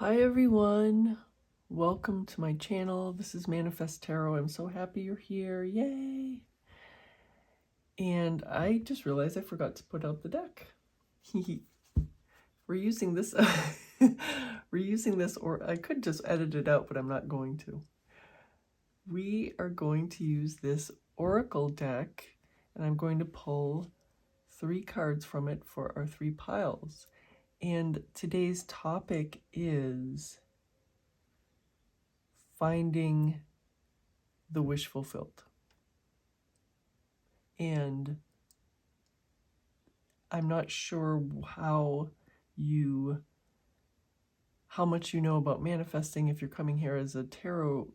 Hi everyone, welcome to my channel. This is Manifest Tarot. I'm so happy you're here, yay! And I just realized I forgot to put out the deck. We're using this, or I could just edit it out, but I'm not going to. We are going to use this oracle deck, and I'm going to pull 3 cards from it for our 3 piles. And today's topic is finding the wish fulfilled. And I'm not sure how much you know about manifesting if you're coming here as a tarot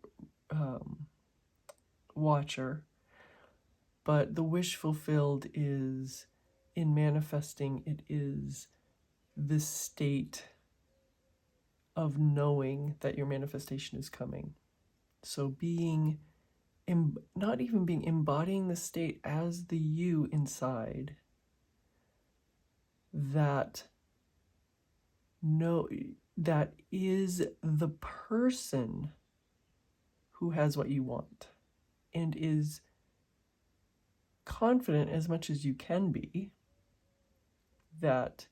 watcher, but the wish fulfilled is, in manifesting, it is this state of knowing that your manifestation is coming. So embodying the state as the you inside that is the person who has what you want and is confident as much as you can be that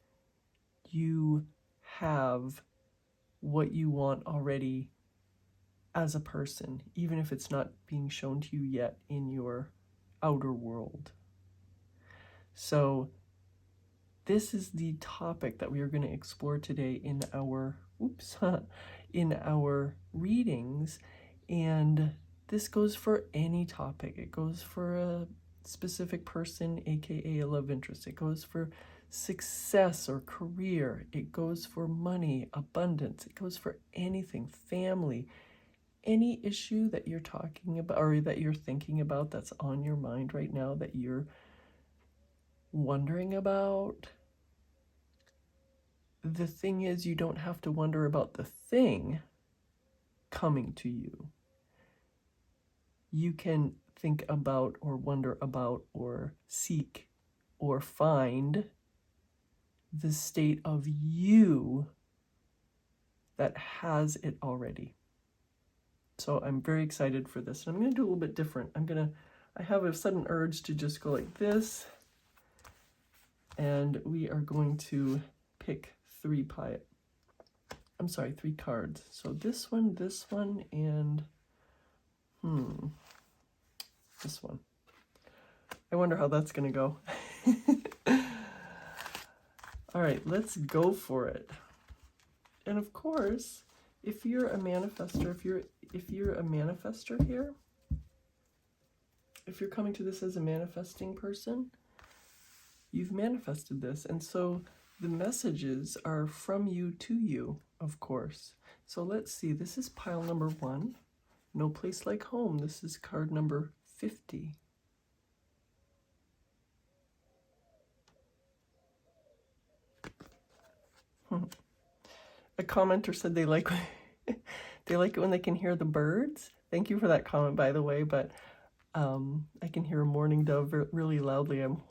you have what you want already as a person, even if it's not being shown to you yet in your outer world. So this is the topic that we are going to explore today in our readings, and this goes for any topic. It goes for a specific person, aka a love interest. It goes for success or career. It goes for money, abundance. It goes for anything, family, any issue that you're talking about or that you're thinking about that's on your mind right now that you're wondering about. The thing is, you don't have to wonder about the thing coming to you. You can think about or wonder about or seek or find the state of you that has it already. So I'm very excited for this. And I'm going to do a little bit different. I have a sudden urge to just go like this. And we are going to pick 3 cards. So this one, and this one. I wonder how that's going to go. All right, let's go for it. And of course, if you're a manifester, if you're a manifester here, if you're coming to this as a manifesting person, you've manifested this. And so the messages are from you to you, of course. So let's see, this is pile number 1, No Place Like Home. This is card number 50. A commenter said they like it when they can hear the birds. Thank you for that comment, by the way, but I can hear a mourning dove really loudly. I'm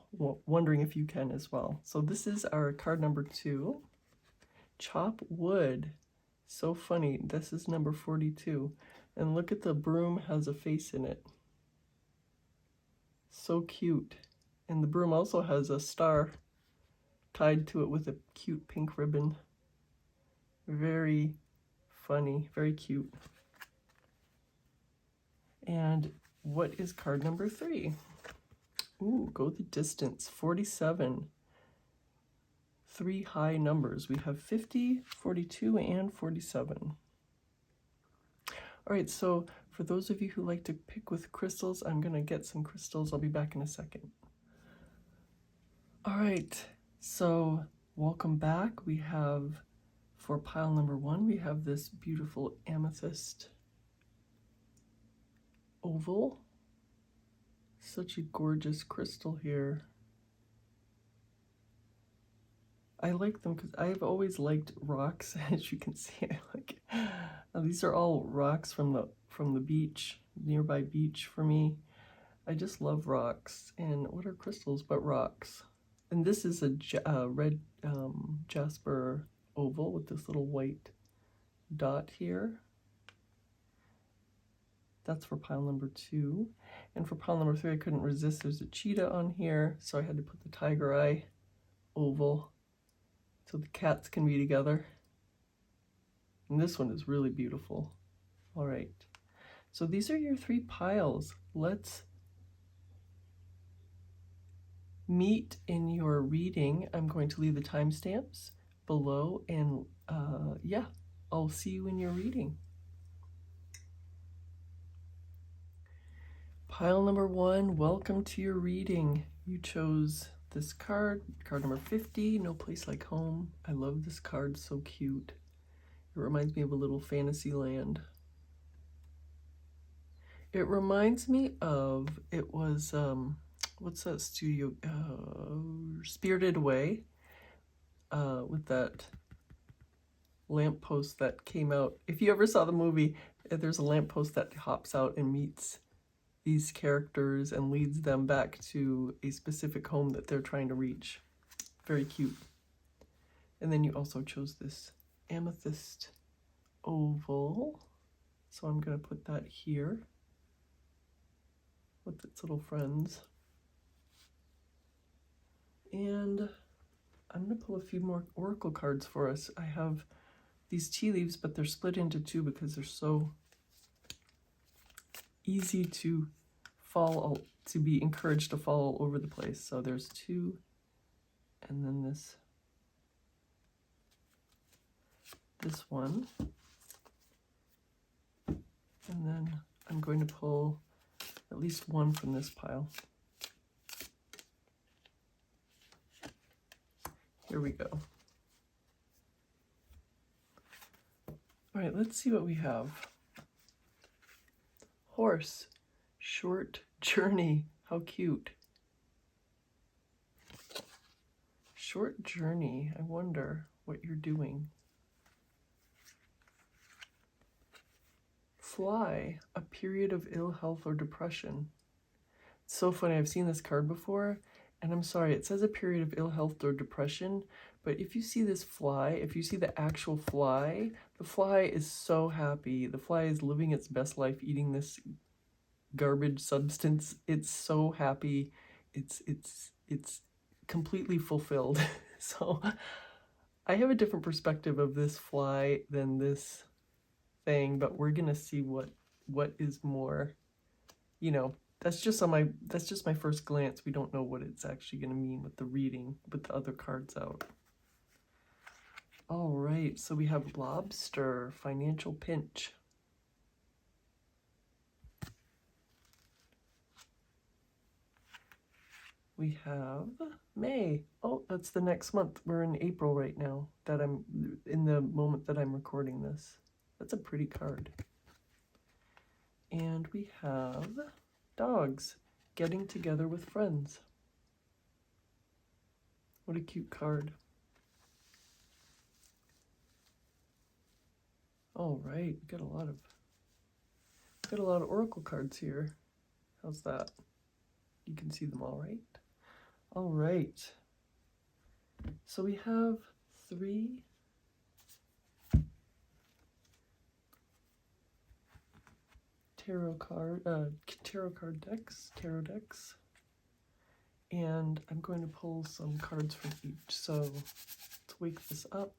wondering if you can as well. So this is our card number 2, Chop Wood. So funny. This is number 42. And look at the broom has a face in it. So cute. And the broom also has a star tied to it with a cute pink ribbon. Very funny, very cute. And what is card number 3? Ooh, go the distance, 47. 3 high numbers. We have 50, 42, and 47. All right, so for those of you who like to pick with crystals, I'm going to get some crystals. I'll be back in a second. All right, so welcome back. We have, for pile number 1, we have this beautiful amethyst oval. Such a gorgeous crystal here. I like them because I've always liked rocks. As you can see, these are all rocks from the beach, nearby beach for me. I just love rocks. And what are crystals but rocks? And this is a red jasper oval with this little white dot here. That's for pile number 2. And for pile number 3, I couldn't resist. There's a cheetah on here, so I had to put the tiger eye oval so the cats can be together. And this one is really beautiful. All right, so these are your 3 piles. Let's meet in your reading. I'm going to leave the timestamps below, and yeah, I'll see you in your reading. Pile number 1, welcome to your reading. You chose this card, card number 50, No Place Like Home. I love this card, so cute. It reminds me of a little fantasy land. It reminds me of, it was, what's that studio, Spirited Away, with that lamppost that came out. If you ever saw the movie, there's a lamppost that hops out and meets these characters and leads them back to a specific home that they're trying to reach. Very cute. And then you also chose this amethyst oval. So I'm going to put that here with its little friends. And I'm going to pull a few more oracle cards for us. I have these tea leaves, but they're split into 2 because they're so easy to fall, to be encouraged to fall all over the place. So there's 2, and then this one, and then I'm going to pull at least 1 from this pile. Here we go. All right, let's see what we have. Horse, short journey. How cute. Short journey. I wonder what you're doing. Fly, a period of ill health or depression. It's so funny. I've seen this card before, and I'm sorry, it says a period of ill health or depression, but if you see this fly, if you see the actual fly, the fly is so happy. The fly is living its best life eating this garbage substance. It's so happy. It's completely fulfilled. So I have a different perspective of this fly than this thing, but we're gonna see what is more, you know, that's just my first glance. We don't know what it's actually gonna mean with the reading, with the other cards out. All right, so we have lobster, financial pinch. We have May. Oh, that's the next month. We're in April right now, that I'm in the moment that I'm recording this. That's a pretty card. And we have dogs, getting together with friends. What a cute card. All right, we got a lot of oracle cards here. How's that? You can see them all, right? All right. So we have 3 tarot card decks, and I'm going to pull some cards from each. So let's wake this up.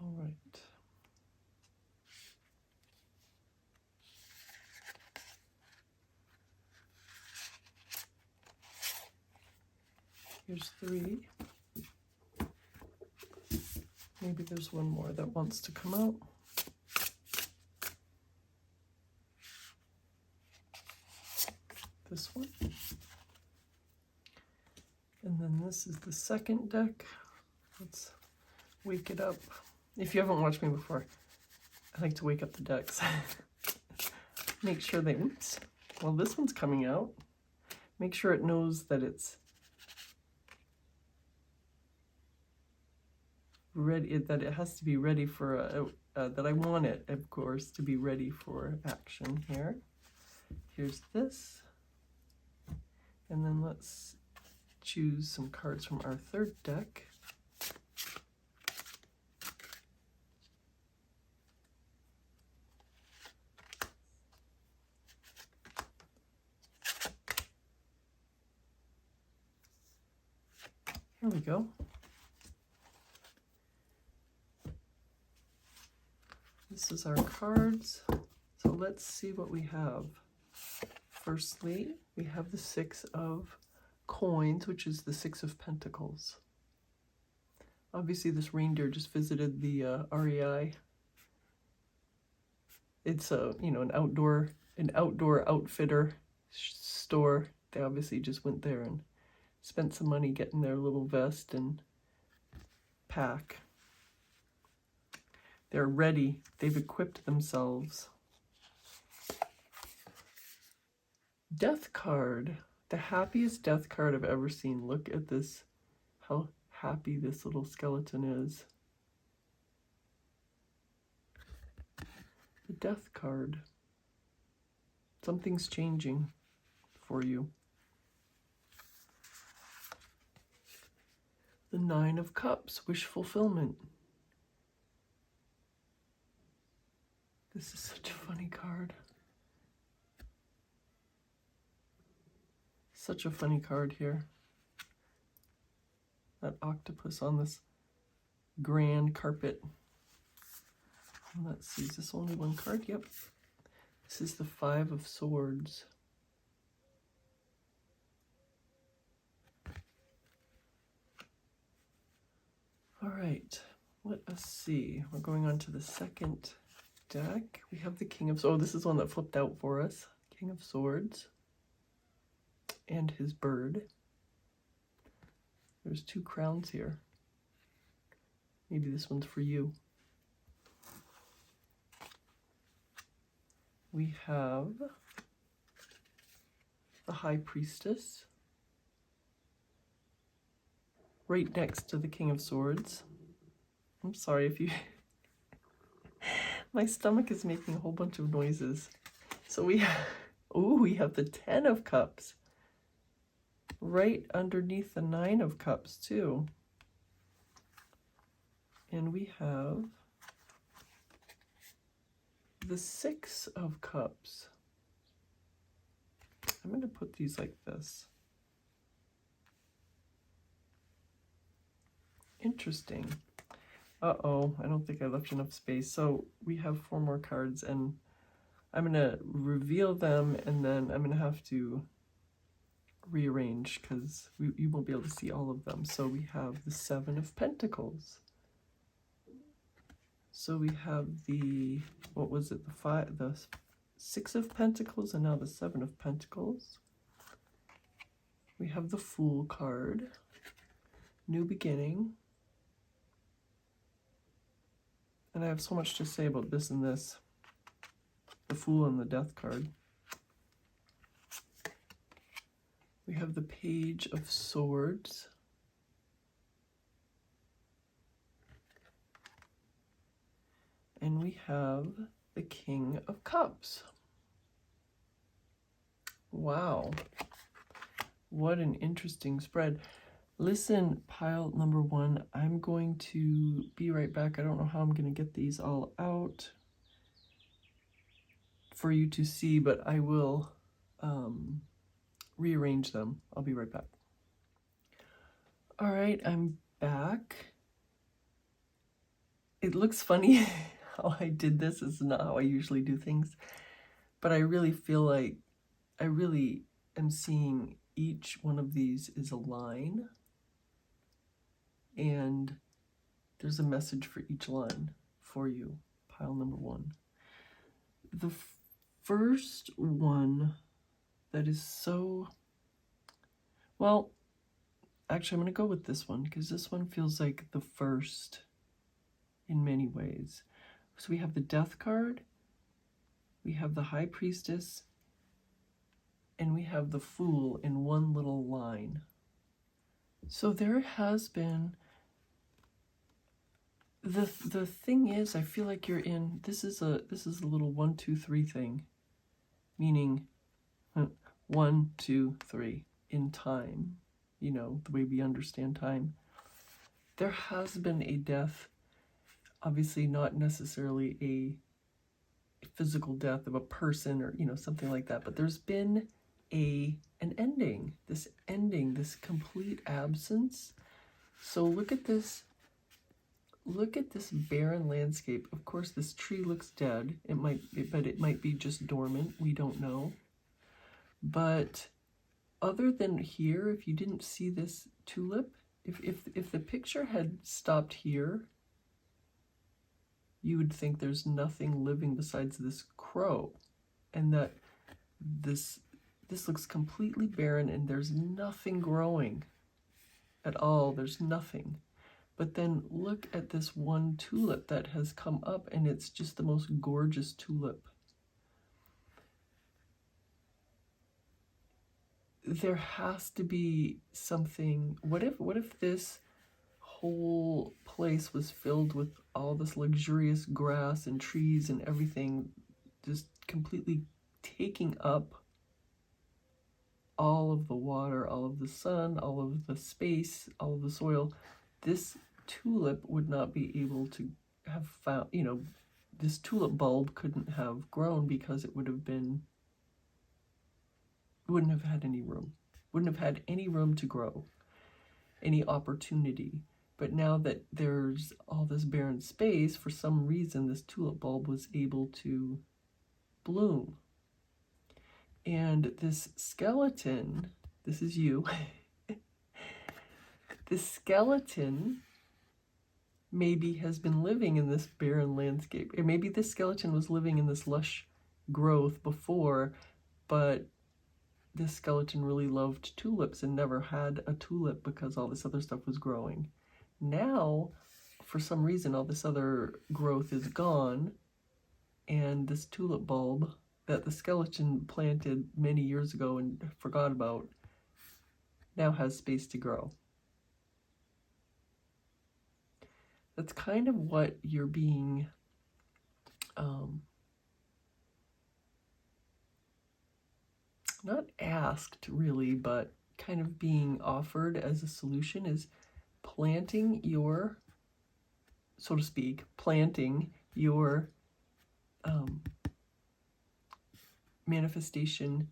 All right. Here's 3. Maybe there's one more that wants to come out. This one. And then this is the second deck. Let's wake it up. If you haven't watched me before, I like to wake up the decks. Make sure they, oops, well, this one's coming out. Make sure it knows that it's ready, that it has to be ready for that I want it, of course, to be ready for action here. Here's this. And then let's choose some cards from our third deck. Here we go. This is our cards. So let's see what we have. Firstly, we have the Six of Coins, which is the Six of Pentacles. Obviously, this reindeer just visited the REI. It's a, you know, an outdoor outfitter store. They obviously just went there and spent some money getting their little vest and pack. They're ready. They've equipped themselves. Death card. The happiest death card I've ever seen. Look at this. How happy this little skeleton is. The death card. Something's changing for you. The Nine of Cups. Wish fulfillment. This is such a funny card. Such a funny card here. That octopus on this grand carpet. Let's see, is this only one card? Yep. This is the Five of Swords. All right, let us see. We're going on to the second deck. We have the King of Swords. Oh, this is one that flipped out for us. King of Swords. And his bird. There's two crowns here. Maybe this one's for you. We have the High Priestess right next to the King of Swords. I'm sorry if you... My stomach is making a whole bunch of noises. So we have... Ooh, we have the Ten of Cups right underneath the Nine of Cups too. And we have the Six of Cups. I'm going to put these like this. Interesting. Uh-oh, I don't think I left enough space. So we have 4 more cards, and I'm going to reveal them, and then I'm going to have to rearrange because you won't be able to see all of them. So we have the Seven of Pentacles. So we have the, what was it, the Six of Pentacles, and now the Seven of Pentacles. We have the Fool card, New Beginning. And I have so much to say about this and this. The Fool and the Death card. We have the Page of Swords. And we have the King of Cups. Wow. What an interesting spread. Listen, pile number 1, I'm going to be right back. I don't know how I'm going to get these all out for you to see, but I will rearrange them. I'll be right back. All right, I'm back. It looks funny how I did this. This is not how I usually do things, but I really feel like I really am seeing each one of these is a line, and there's a message for each line for you. Pile number 1. The first one that is so, well, actually I'm going to go with this one because this one feels like the first in many ways. So we have the Death card, we have the High Priestess, and we have the Fool in one little line. So there has been, the thing is, I feel like you're in, this is a little 1, 2, 3 thing, meaning 1, 2, 3 in time. you know, the way we understand time. There has been a death, obviously not necessarily a physical death of a person or, you know, something like that, but there's been an ending, this complete absence. So look at this barren landscape. Of course, this tree looks dead. It might be just dormant. We don't know. But other than here, if you didn't see this tulip, if the picture had stopped here, you would think there's nothing living besides this crow, and that this looks completely barren and there's nothing growing at all. There's nothing. But then look at this one tulip that has come up, and it's just the most gorgeous tulip. There has to be something. What if this whole place was filled with all this luxurious grass and trees and everything, just completely taking up all of the water, all of the sun, all of the space, all of the soil? This tulip would not be able to have found, you know, this tulip bulb couldn't have grown because it wouldn't have had any room, wouldn't have had any room to grow, any opportunity. But now that there's all this barren space, for some reason, this tulip bulb was able to bloom. And this skeleton, this is you, this skeleton maybe has been living in this barren landscape. Or maybe this skeleton was living in this lush growth before, but this skeleton really loved tulips and never had a tulip because all this other stuff was growing. Now, for some reason, all this other growth is gone, and this tulip bulb that the skeleton planted many years ago and forgot about now has space to grow. That's kind of what you're being not asked really, but kind of being offered as a solution, is planting your, so to speak, planting your manifestation,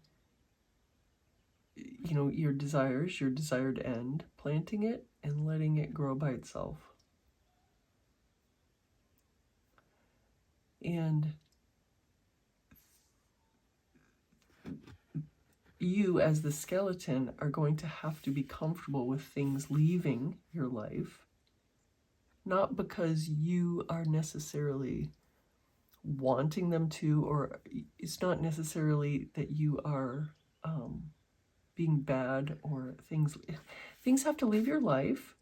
you know, your desires, your desired end, planting it and letting it grow by itself. And you, as the skeleton, are going to have to be comfortable with things leaving your life, not because you are necessarily wanting them to, or it's not necessarily that you are being bad, or things have to leave your life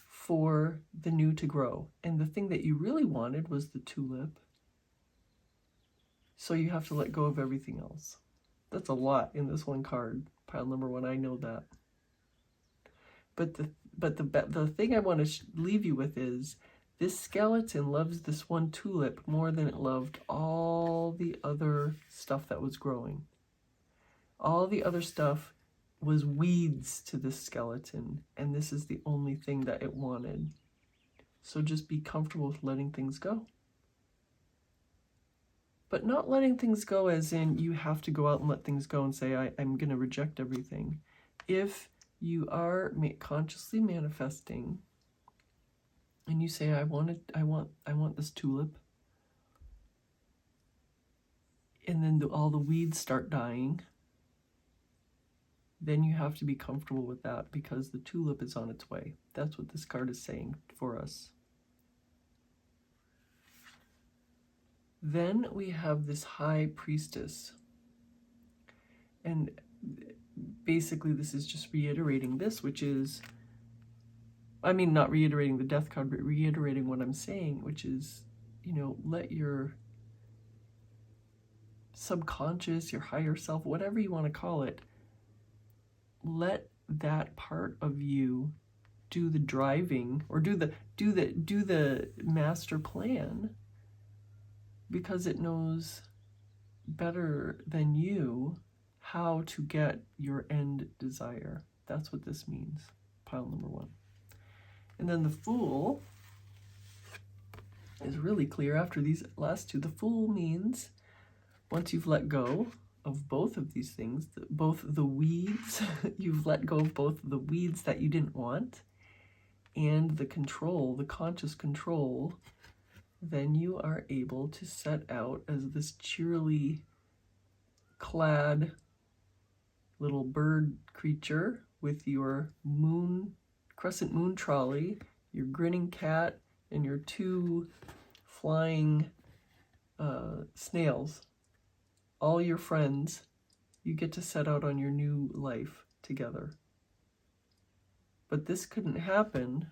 for the new to grow. And the thing that you really wanted was the tulip, so you have to let go of everything else. That's a lot in this one card, pile number 1. I know that. But the thing I want to leave you with is, this skeleton loves this one tulip more than it loved all the other stuff that was growing. All the other stuff was weeds to this skeleton, and this is the only thing that it wanted. So just be comfortable with letting things go. But not letting things go as in you have to go out and let things go and say, I'm going to reject everything. If you are consciously manifesting and you say, I want this tulip, and then all the weeds start dying, then you have to be comfortable with that, because the tulip is on its way. That's what this card is saying for us. Then we have this High Priestess. And basically this is just reiterating this, which is, I mean, not reiterating the Death card, but reiterating what I'm saying, which is, you know, let your subconscious, your higher self, whatever you want to call it, let that part of you do the driving, or do the master plan, because it knows better than you how to get your end desire. That's what this means, pile number 1. And then the Fool is really clear after these last two. The Fool means once you've let go of both of these things, both the weeds, you've let go of both the weeds that you didn't want and the control, the conscious control, then you are able to set out as this cheerily clad little bird creature with your crescent moon trolley, your grinning cat, and your 2 flying snails. All your friends, you get to set out on your new life together. But this couldn't happen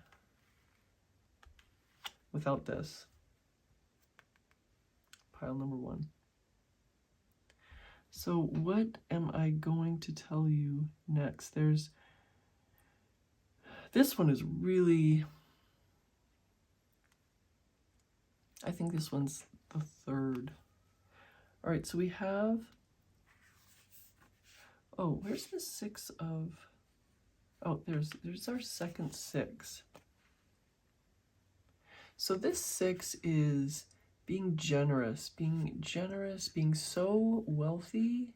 without this. Pile number 1. So what am I going to tell you next? This one is really, I think this one's the 3rd. All right, so we have, oh, where's the 6 of, oh, there's our second 6. So this 6 is being generous, being so wealthy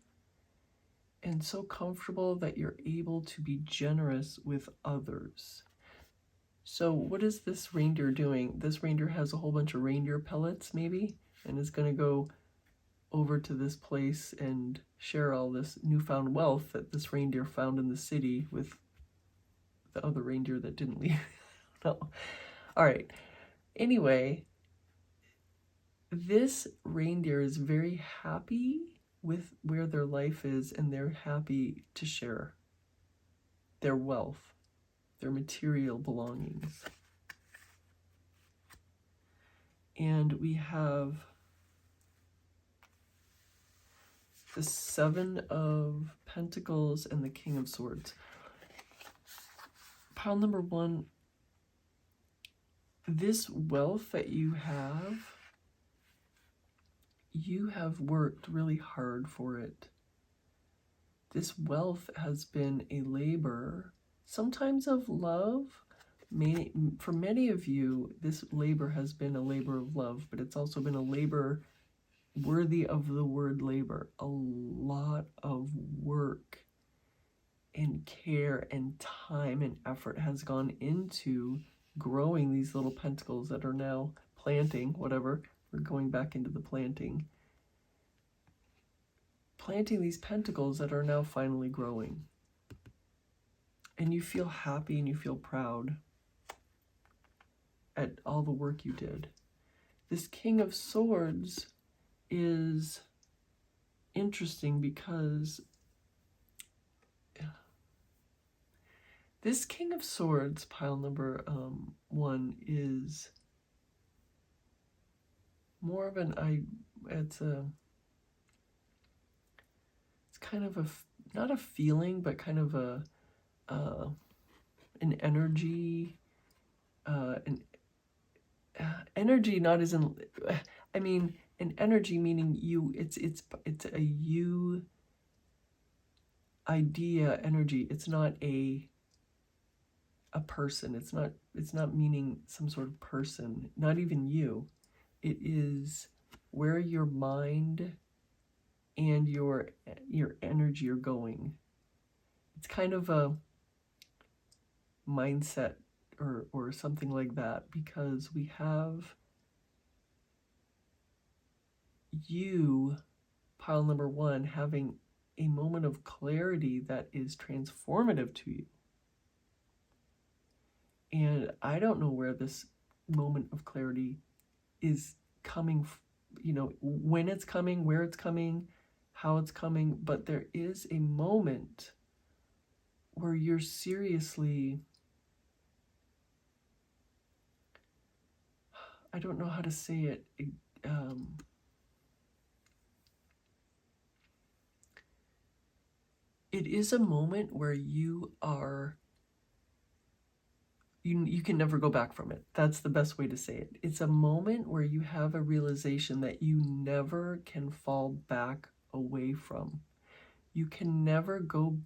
and so comfortable that you're able to be generous with others. So what is this reindeer doing? This reindeer has a whole bunch of reindeer pellets maybe, and is going to go over to this place and share all this newfound wealth that this reindeer found in the city with the other reindeer that didn't leave. No. All right. Anyway, this reindeer is very happy with where their life is, and they're happy to share their wealth, their material belongings. And we have the 7 of Pentacles and the King of Swords. Pile number 1, this wealth that you have worked really hard for it. This wealth has been a labor, sometimes of love. For many of you, this labor has been a labor of love, but it's also been a labor worthy of the word labor. A lot of work and care and time and effort has gone into growing these little pentacles that are now planting, whatever. We're going back into the planting these pentacles that are now finally growing. And you feel happy and you feel proud at all the work you did. This King of Swords is interesting because this King of Swords, pile number 1, is more of it's kind of not a feeling, but kind of an energy, energy, not as in, I mean, an energy meaning you, it's a you idea energy. It's not a person. It's not meaning some sort of person, not even you. It is where your mind and your energy are going. It's kind of a mindset or something like that, because we have you, pile number 1, having a moment of clarity that is transformative to you. And I don't know where this moment of clarity is coming, when it's coming, where it's coming, how it's coming, but there is a moment where you're seriously, I don't know how to say it, it is a moment where you are, you can never go back from it. That's the best way to say it. It's a moment where you have a realization that you never can fall back away from. You can never go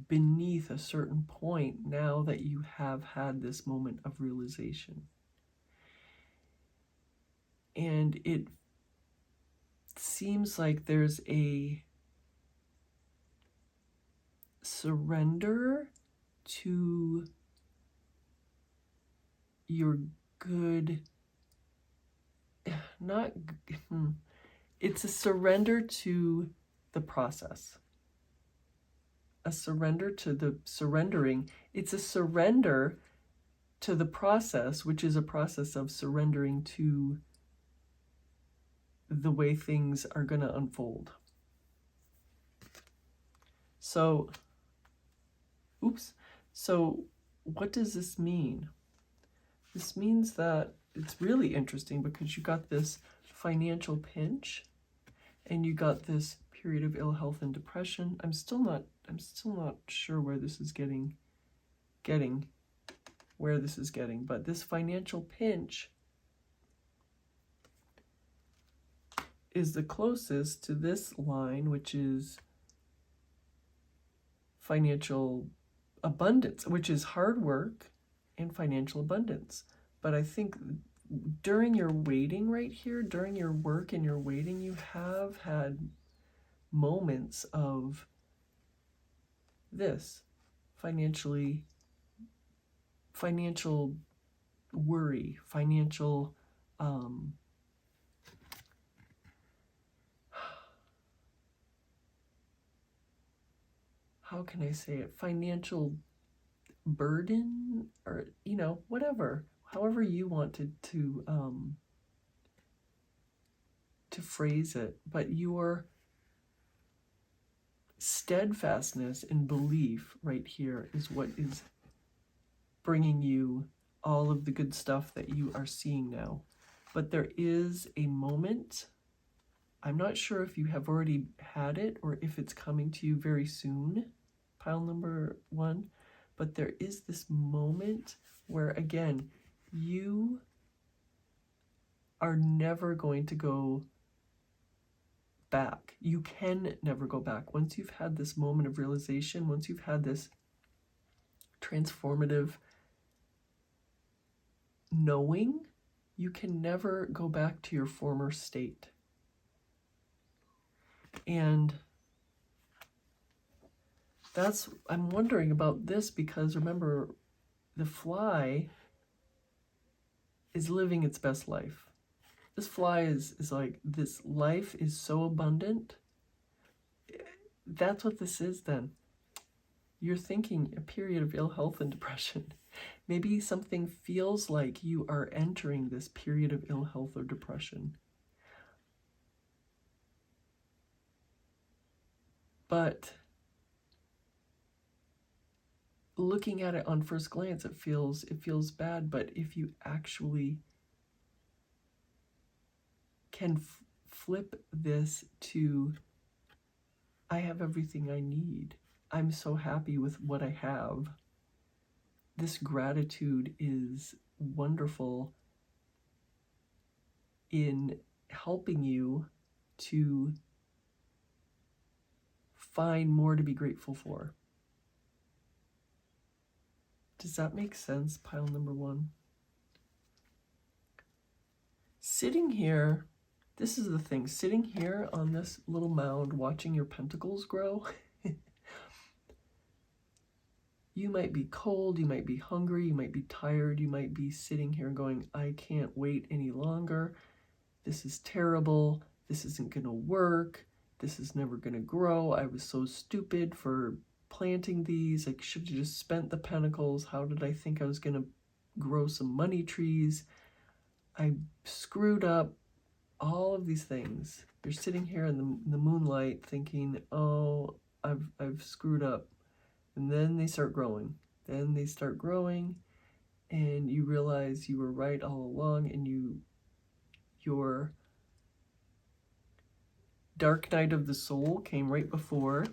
beneath a certain point now that you have had this moment of realization. And it seems like there's a surrender to your good, not, it's a surrender to the process. A surrender to the surrendering. It's a surrender to the process, which is a process of surrendering to the way things are going to unfold. So, so what does this mean? This means that it's really interesting because you got this financial pinch and you got this period of ill health and depression. I'm still not sure where this is getting, but this financial pinch is the closest to this line, which is financial abundance, which is hard work and financial abundance. But I think during your waiting right here, during your work and your waiting, you have had moments of this financial worry, financial how can I say it? Financial burden, or whatever, however you wanted to phrase it, but your steadfastness and belief right here is what is bringing you all of the good stuff that you are seeing now. But there is a moment, I'm not sure if you have already had it or if it's coming to you very soon, pile number 1, but there is this moment where, again, you are never going to go back. You can never go back. Once you've had this moment of realization, once you've had this transformative knowing, you can never go back to your former state. And I'm wondering about this because remember, the fly is living its best life. This fly is like, this life is so abundant. That's what this is then. You're thinking a period of ill health and depression. Maybe something feels like you are entering this period of ill health or depression. But looking at it on first glance, it feels bad. But if you actually can flip this to, I have everything I need. I'm so happy with what I have. This gratitude is wonderful in helping you to find more to be grateful for. Does that make sense, pile number 1? Sitting here, this is the thing, sitting here on this little mound watching your pentacles grow, you might be cold, you might be hungry, you might be tired, you might be sitting here going, I can't wait any longer, this is terrible, this isn't going to work, this is never going to grow, I was so stupid for planting these, I should have just spent the pentacles, how did I think I was going to grow some money trees, I screwed up, all of these things. You're sitting here in the moonlight thinking, oh, I've screwed up. And then they start growing. Then they start growing and you realize you were right all along, and your dark night of the soul came right before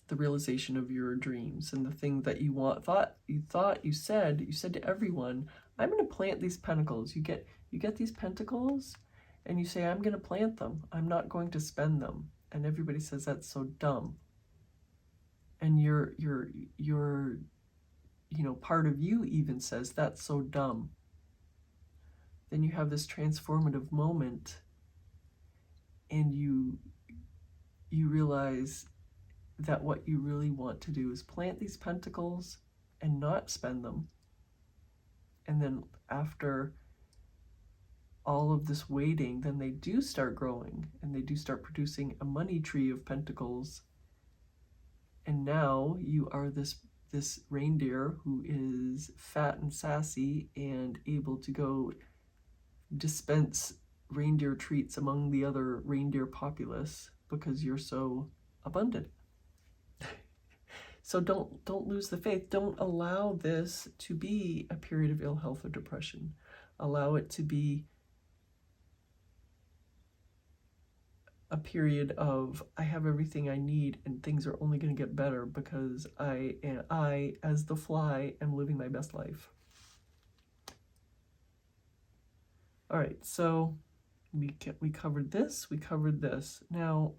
the realization of your dreams and the thing that you you said to everyone, I'm going to plant these pentacles. You get these pentacles and you say, I'm going to plant them. I'm not going to spend them. And everybody says, that's so dumb. and your part of you even says, that's so dumb. Then you have this transformative moment, and you realize that what you really want to do is plant these pentacles and not spend them. And then after all of this waiting, then they do start growing, and they do start producing a money tree of pentacles. And now you are this reindeer who is fat and sassy and able to go dispense reindeer treats among the other reindeer populace because you're so abundant. So don't lose the faith. Don't allow this to be a period of ill health or depression. Allow it to be a period of, I have everything I need and things are only going to get better because I, as the fly, am living my best life. All right, so we covered this, we covered this. Now,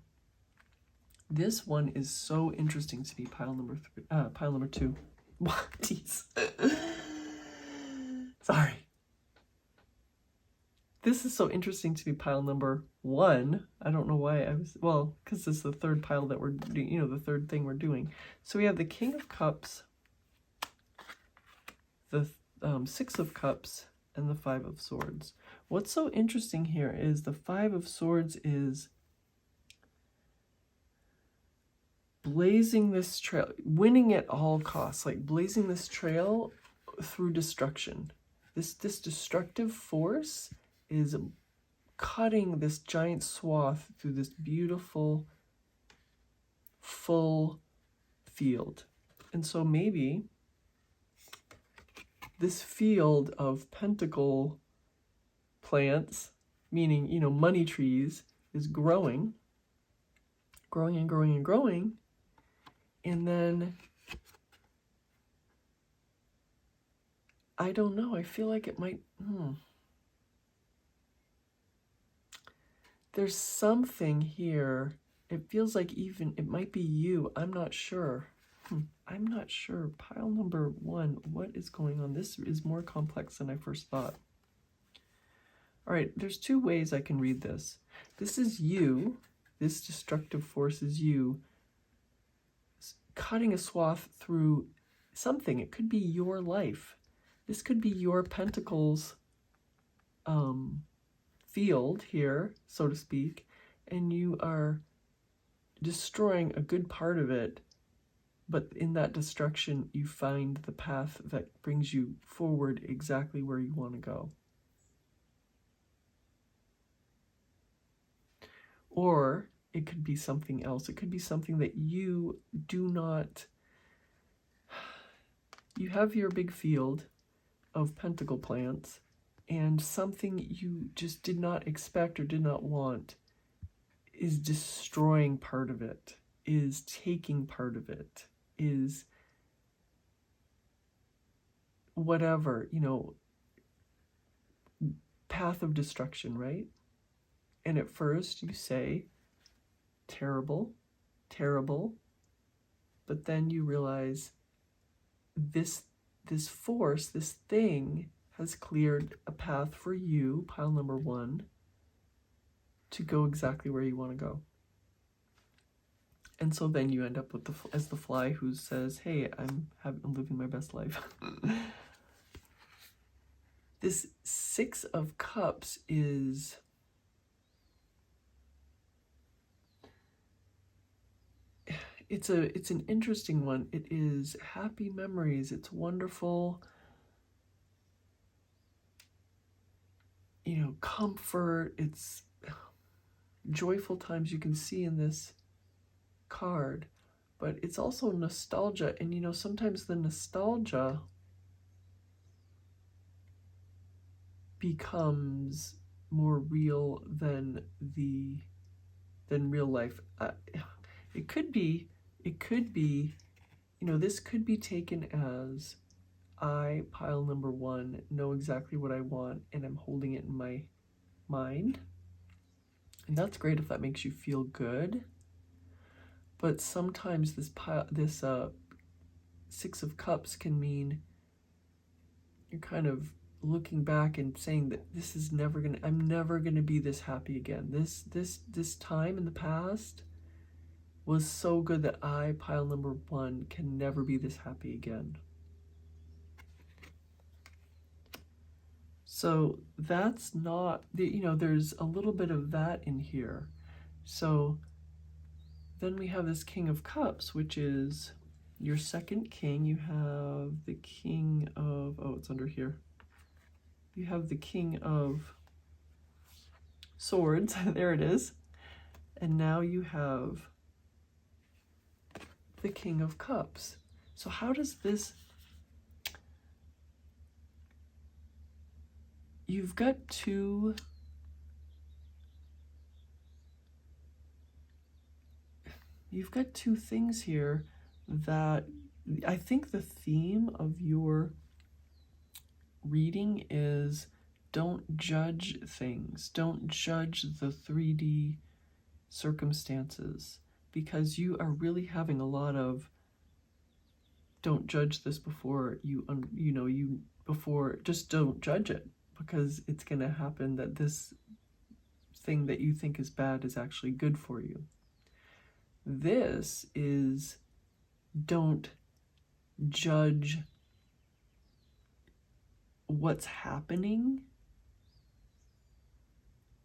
this one is so interesting to me, pile number 2. What? Jeez. Sorry. This is so interesting to me, pile number 1. I don't know why because it's the third pile that we're doing, the third thing we're doing. So we have the King of Cups, the 6 of Cups, and the 5 of Swords. What's so interesting here is the 5 of Swords is blazing this trail, winning at all costs, like blazing this trail through destruction. This destructive force is cutting this giant swath through this beautiful, full field. And so maybe this field of pentacle plants, meaning, money trees, is growing and growing and growing. And then, I don't know, I feel like it might, there's something here. It feels like even, it might be you. I'm not sure. I'm not sure. Pile number 1, what is going on? This is more complex than I first thought. All right, there's 2 ways I can read this. This is you. This destructive force is you cutting a swath through something. It could be your life. This could be your pentacles field here, so to speak, and you are destroying a good part of it, but in that destruction you find the path that brings you forward exactly where you want to go. Or it could be something else. It could be something that you do not, you have your big field of pentacle plants, and something you just did not expect or did not want is destroying part of it, is taking part of it, is whatever, path of destruction, right? And at first you say, terrible, terrible, but then you realize this force, this thing, has cleared a path for you, pile number 1, to go exactly where you want to go. And so then you end up with as the fly who says, hey, I'm living my best life. This 6 of Cups is, it's an interesting one. It is happy memories. It's wonderful, comfort. It's joyful times you can see in this card, but it's also nostalgia. And sometimes the nostalgia becomes more real than real life. It could be, this could be taken as, I, pile number 1, know exactly what I want and I'm holding it in my mind. And that's great if that makes you feel good. But sometimes this Six of Cups can mean you're kind of looking back and saying that this is I'm never gonna be this happy again. This time in the past was so good that I, pile number 1, can never be this happy again. So that's not, there's a little bit of that in here. So then we have this King of Cups, which is your second king. You have the King of, it's under here. You have the King of Swords, there it is. And now you have the King of Cups. So how does this, you've got two things here that I think the theme of your reading is don't judge things. Don't judge the 3D circumstances, because you are really having a lot of don't judge this before just don't judge it, because it's going to happen that this thing that you think is bad is actually good for you. This is don't judge what's happening,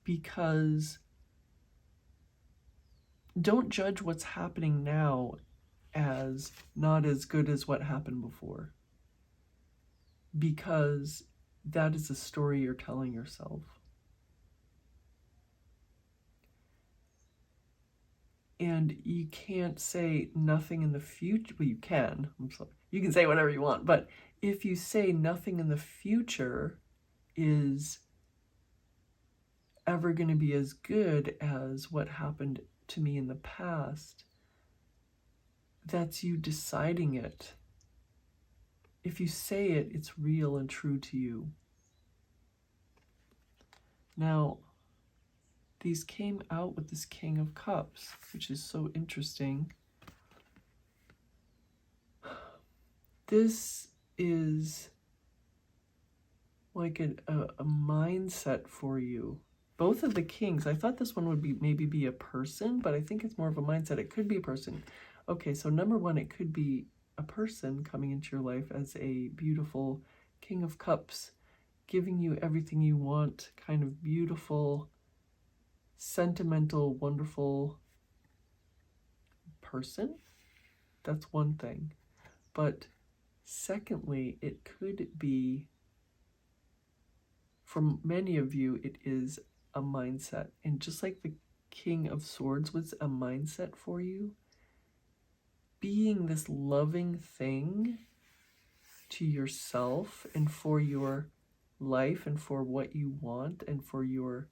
because don't judge what's happening now as not as good as what happened before, because that is a story you're telling yourself. And you can't say nothing in the future. Well, you can. I'm sorry. You can say whatever you want. But if you say nothing in the future is ever going to be as good as what happened to me in the past, that's you deciding it. If you say it, it's real and true to you. Now, these came out with this King of Cups, which is so interesting. This is like a mindset for you. Both of the kings, I thought this one would maybe be a person, but I think it's more of a mindset. It could be a person. Okay, so number 1, it could be a person coming into your life as a beautiful King of Cups, giving you everything you want, kind of beautiful, sentimental, wonderful person. That's one thing. But secondly, it could be, for many of you, it is a mindset. And just like the King of Swords was a mindset for you, being this loving thing to yourself and for your life and for what you want and for your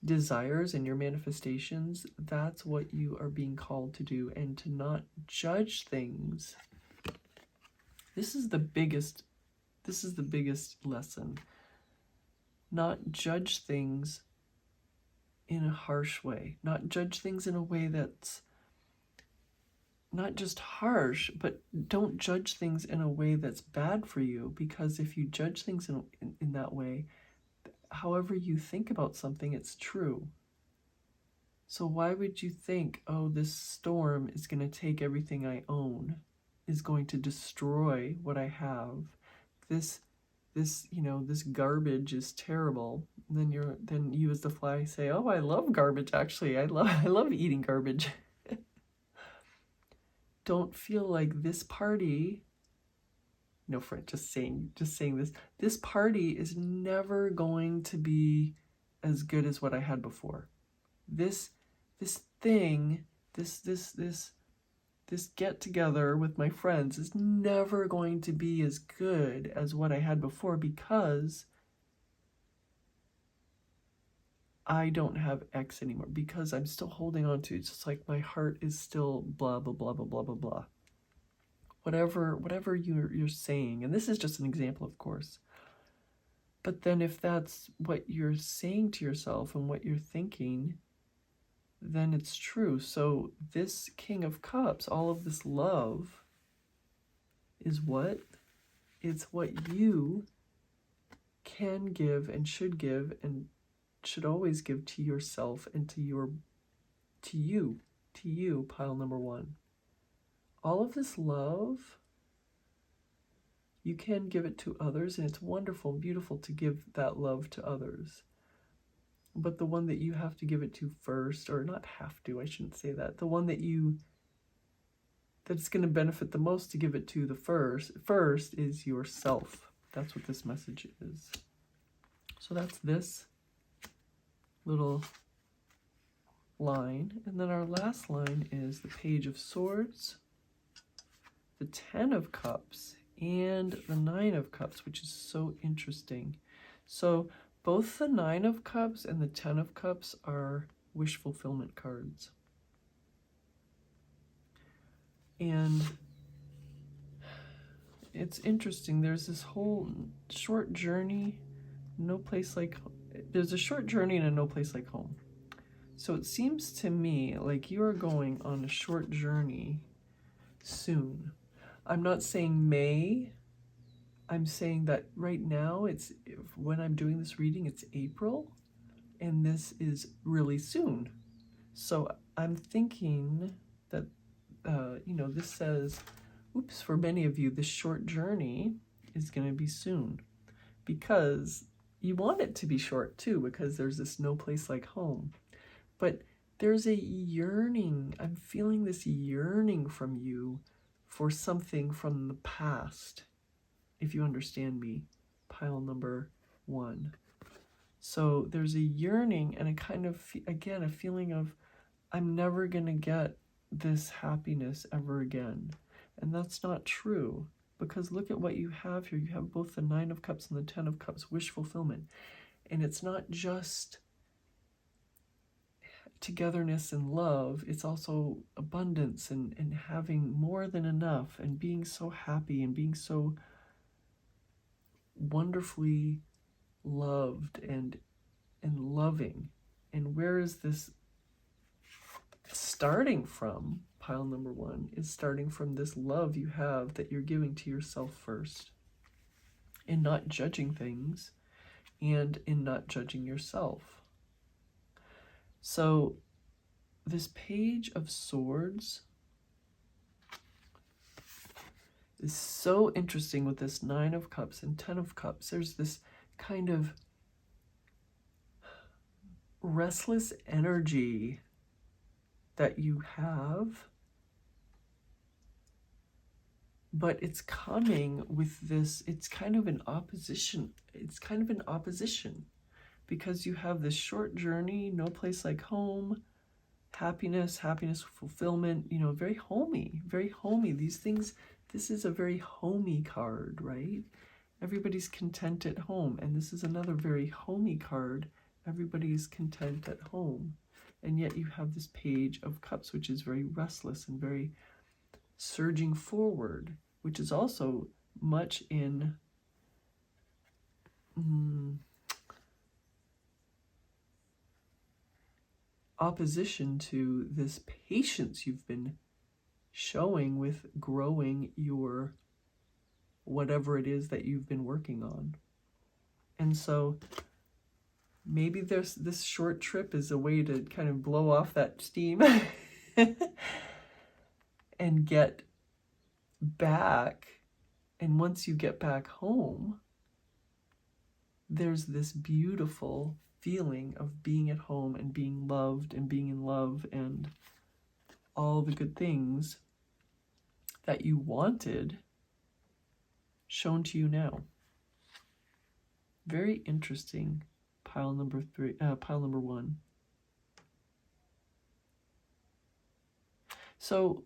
desires and your manifestations, that's what you are being called to do, and to not judge things. This is the biggest lesson. Not judge things in a harsh way. Not judge things in a way that's not just harsh, but don't judge things in a way that's bad for you, because if you judge things in that way, however you think about something, it's true. So why would you think, oh, this storm is going to take everything I own, is going to destroy what I have, this garbage is terrible. And then you as the fly say, oh, I love garbage, actually. I love eating garbage. Don't feel like this party, no, friend, just saying this party is never going to be as good as what I had before. This thing, this get together with my friends is never going to be as good as what I had before, because I don't have X anymore, because I'm still holding on to it. It's just like my heart is still blah, blah, blah, blah, blah, blah, blah. Whatever you're saying, and this is just an example, of course. But then if that's what you're saying to yourself and what you're thinking, then it's true. So this King of Cups, all of this love, is what? It's what you can give and should always give to yourself and to you, pile number one. All of this love, you can give it to others, and it's wonderful and beautiful to give that love to others. But the one that you have to give it to first, or not have to, I shouldn't say that, the one that's going to benefit the most to give it to the first is yourself. That's what this message is. So that's this little line. And then our last line is the Page of Swords, the Ten of Cups, and the Nine of Cups, which is so interesting. So both the Nine of Cups and the Ten of Cups are wish fulfillment cards. And it's interesting. There's this whole short journey, there's a short journey and a no place like home. So it seems to me like you are going on a short journey soon. I'm not saying May. I'm saying that right now, when I'm doing this reading, it's April, and this is really soon. So I'm thinking that, this says, for many of you, this short journey is going to be soon, because you want it to be short too, because there's this no place like home. But there's a yearning. I'm feeling this yearning from you for something from the past, if you understand me, pile number one. So there's a yearning and a kind of, again, a feeling of, I'm never going to get this happiness ever again. And that's not true, because look at what you have here. You have both the Nine of Cups and the Ten of Cups, wish fulfillment. And it's not just togetherness and love, it's also abundance and having more than enough and being so happy and being so wonderfully loved and loving. And where is this starting from? Pile number one is starting from this love you have that you're giving to yourself first, in not judging things and in not judging yourself. So this Page of Swords is so interesting with this Nine of Cups and Ten of Cups. There's this kind of restless energy that you have, but it's coming with this, it's kind of an opposition. Because you have this short journey, no place like home, happiness, fulfillment, very homey. These things, this is a very homey card, right? Everybody's content at home. And this is another very homey card. Everybody's content at home. And yet you have this Page of Cups, which is very restless and very surging forward, which is also much in opposition to this patience you've been showing with growing your whatever it is that you've been working on. And so maybe this short trip is a way to kind of blow off that steam and get back. And once you get back home, there's this beautiful feeling of being at home and being loved and being in love and all the good things that you wanted shown to you now. Very interesting. Pile number one. So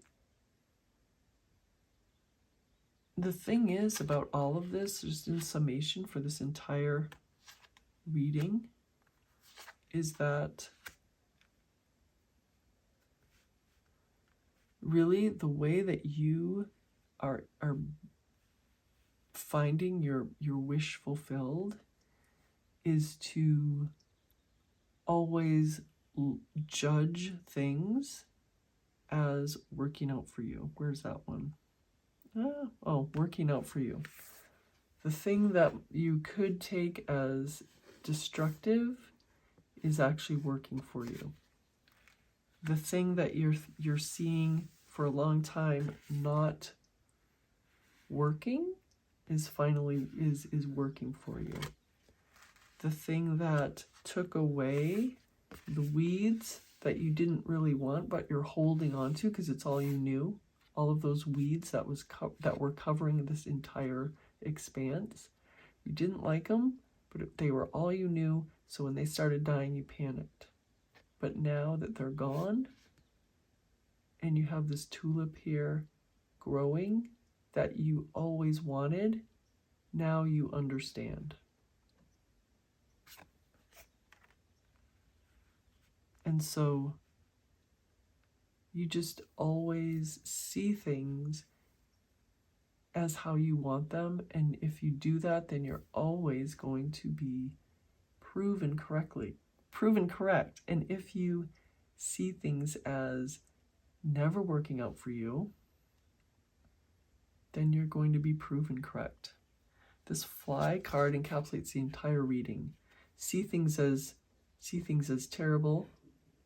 the thing is about all of this, just in summation for this entire reading, is that really the way that you are finding your wish fulfilled is to always judge things as working out for you. Where's that one? Oh, working out for you. The thing that you could take as destructive is actually working for you. The thing that you're seeing for a long time not working is finally is working for you. The thing that took away the weeds that you didn't really want but you're holding on to because it's all you knew, all of those weeds that were covering this entire expanse, you didn't like them, but they were all you knew, so when they started dying you panicked. But now that they're gone and you have this tulip here growing that you always wanted, now you understand. And so you just always see things as how you want them. And if you do that, then you're always going to be proven correct. And if you see things as never working out for you, then you're going to be proven correct. This fly card encapsulates the entire reading. See things as terrible,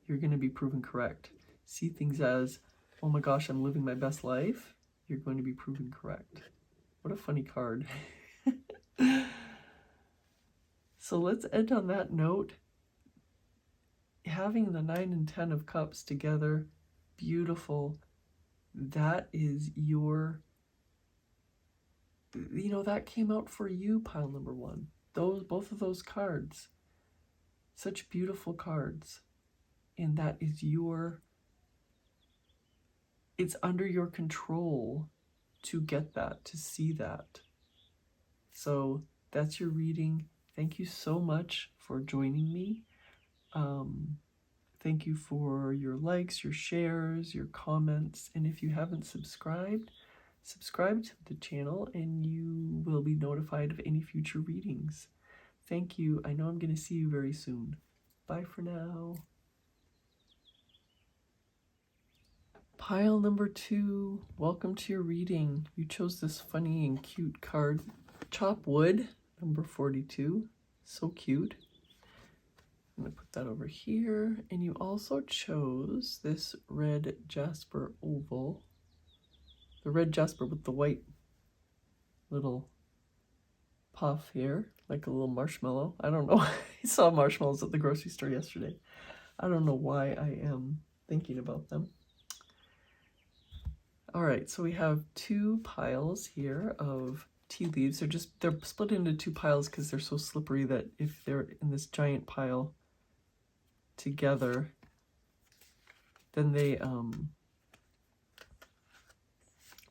you're going to be proven correct. See things as, oh my gosh, I'm living my best life, you're going to be proven correct. What a funny card. So let's end on that note. Having the 9 and 10 of Cups together, beautiful. That is your, that came out for you, pile number 1. Both of those cards, such beautiful cards. And that is it's under your control to get that, to see that. So that's your reading. Thank you so much for joining me. Thank you for your likes, your shares, your comments. And if you haven't subscribed, subscribe to the channel and you will be notified of any future readings. Thank you. I know I'm going to see you very soon. Bye for now. Pile number 2, welcome to your reading. You chose this funny and cute card, Chop Wood, number 42. So cute. I'm going to put that over here. And you also chose this red jasper oval. The red jasper with the white little puff here, like a little marshmallow. I don't know. I saw marshmallows at the grocery store yesterday. I don't know why I am thinking about them. All right, so we have 2 piles here of tea leaves. They're split into 2 piles because they're so slippery that if they're in this giant pile together, then they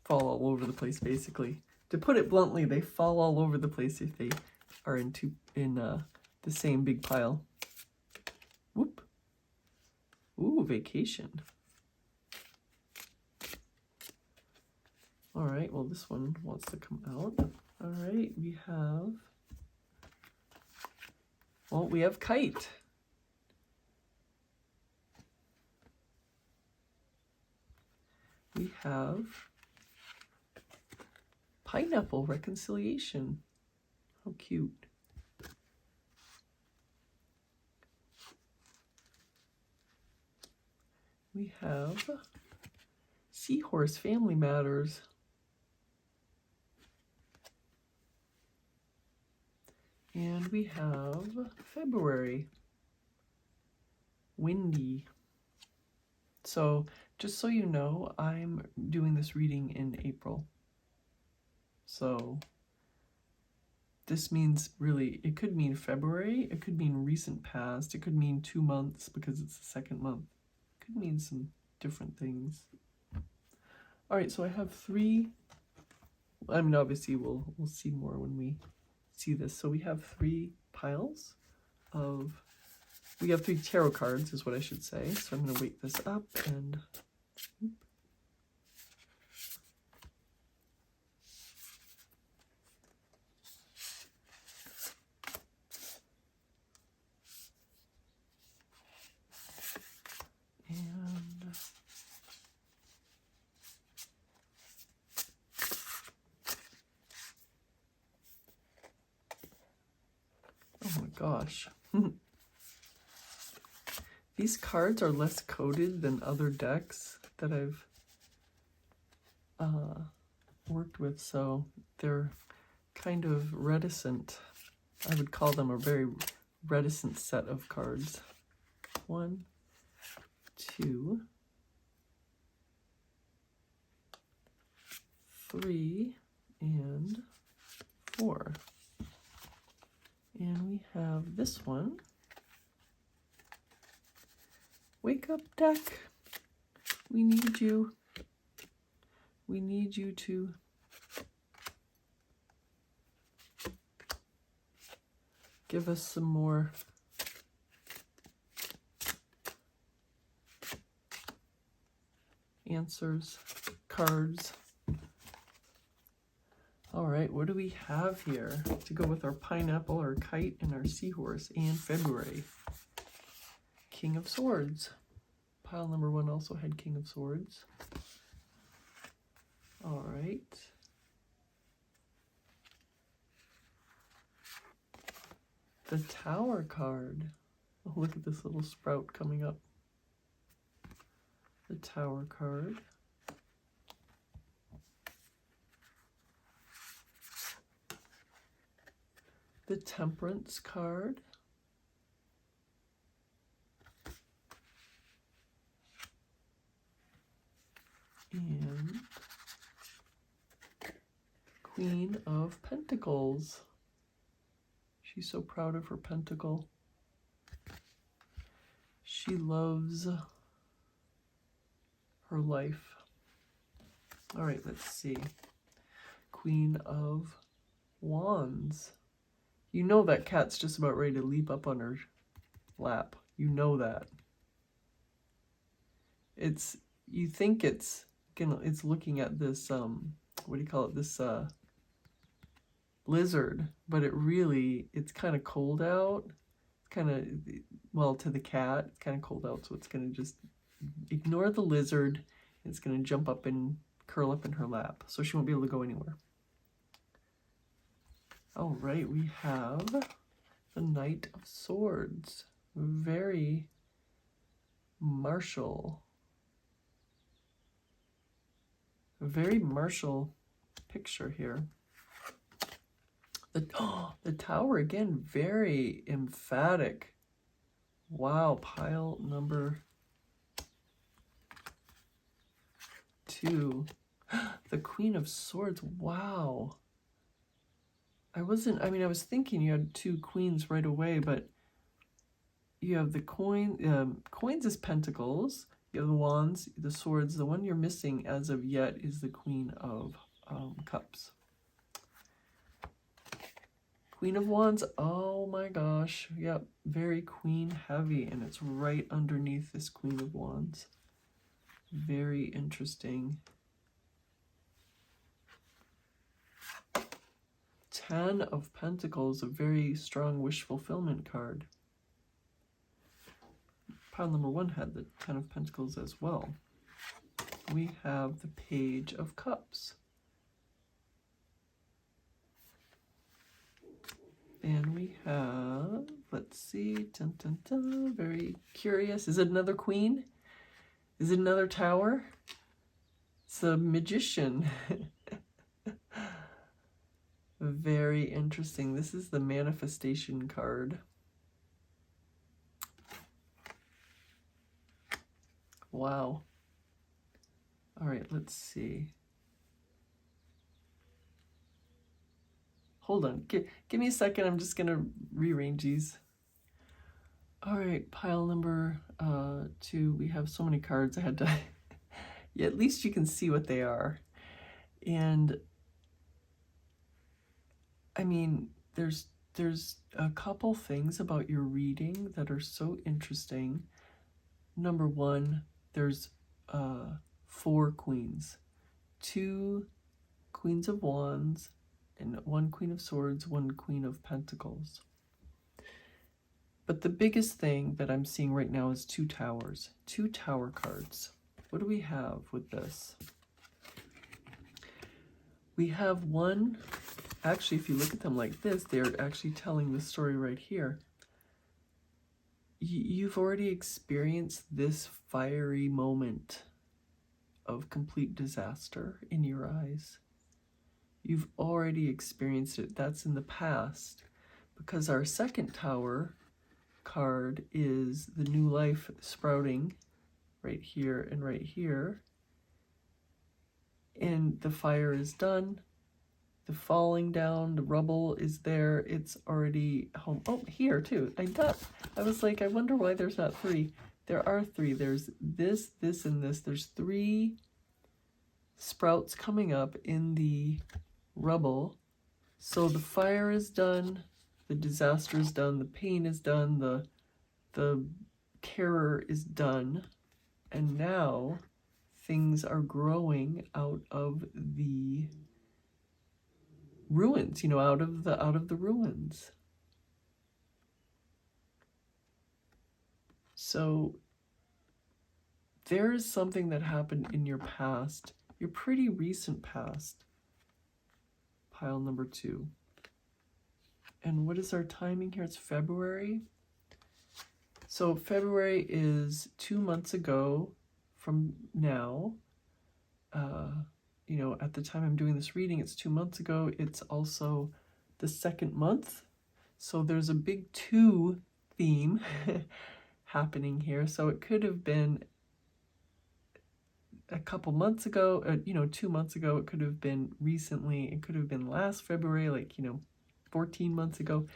fall all over the place, basically. To put it bluntly, they fall all over the place if they are in the same big pile. Whoop. Ooh, vacation. All right, well, this one wants to come out. All right, we have kite. We have pineapple reconciliation. How cute. We have seahorse family matters. And we have February, windy. So just so you know, I'm doing this reading in April. So this means really, it could mean February, it could mean recent past, it could mean 2 months because it's the 2nd month. It could mean some different things. All right, so I have 3, I mean, obviously we'll see more when we see this. So we have 3 piles of, we have 3 tarot cards is what I should say. So I'm going to weight this up and gosh. These cards are less coded than other decks that I've worked with, so they're kind of reticent. I would call them a very reticent set of cards. 1, 2, 3, and 4. And we have this one. Wake up, deck. We need you. We need you to give us some more answers, cards. All right, what do we have here to go with our pineapple, our kite, and our seahorse, and February? King of Swords. Pile number 1 also had King of Swords. All right. The Tower card. Oh, look at this little sprout coming up. The Tower card. The Temperance card. And Queen of Pentacles. She's so proud of her pentacle. She loves her life. All right, let's see. Queen of Wands. You know that cat's just about ready to leap up on her lap. You know that. You think it's looking at this what do you call it, this lizard, but it's kind of cold out. It's kind of, well, to the cat it's kind of cold out, so it's going to just ignore the lizard. It's going to jump up and curl up in her lap, so she won't be able to go anywhere. All right, we have the Knight of Swords. Very martial. A very martial picture here. The Tower again, very emphatic. Wow, pile number 2. The Queen of Swords, wow. I was thinking you had 2 queens right away, but you have the coins is pentacles. You have the wands, the swords. The one you're missing as of yet is the Queen of Cups. Queen of Wands, oh my gosh. Yep, very queen heavy, and it's right underneath this Queen of Wands. Very interesting. 10 of Pentacles, a very strong wish fulfillment card. Pile number 1 had the 10 of Pentacles as well. We have the Page of Cups. And we have, let's see, dun, dun, dun, very curious. Is it another queen? Is it another tower? It's a Magician. Very interesting. This is the Manifestation card. Wow. All right, let's see. Hold on. Give me a second. I'm just going to rearrange these. All right, pile number 2. We have so many cards. I had to... yeah, at least you can see what they are. And I mean, there's a couple things about your reading that are so interesting. Number 1, there's 4 queens. 2 Queens of Wands, and 1 Queen of Swords, 1 Queen of Pentacles. But the biggest thing that I'm seeing right now is 2 towers. 2 tower cards. What do we have with this? We have one, actually, if you look at them like this, they're actually telling the story right here. you've already experienced this fiery moment of complete disaster in your eyes. You've already experienced it. That's in the past. Because our second tower card is the new life sprouting right here and right here. And the fire is done. The falling down, the rubble is there. It's already home. Oh, here too. I was like, I wonder why there's not 3. There are 3. There's this, this, and this. There's 3 sprouts coming up in the rubble. So the fire is done, the disaster is done, the pain is done, the terror is done, and now things are growing out of the ruins, out of the ruins. So there is something that happened in your past, your pretty recent past, pile number 2. And what is our timing here? It's February. So February is 2 months ago from now. At the time I'm doing this reading, it's 2 months ago. It's also the 2nd month. So there's a big 2 theme happening here. So it could have been a couple months ago, 2 months ago. It could have been recently. It could have been last February, 14 months ago.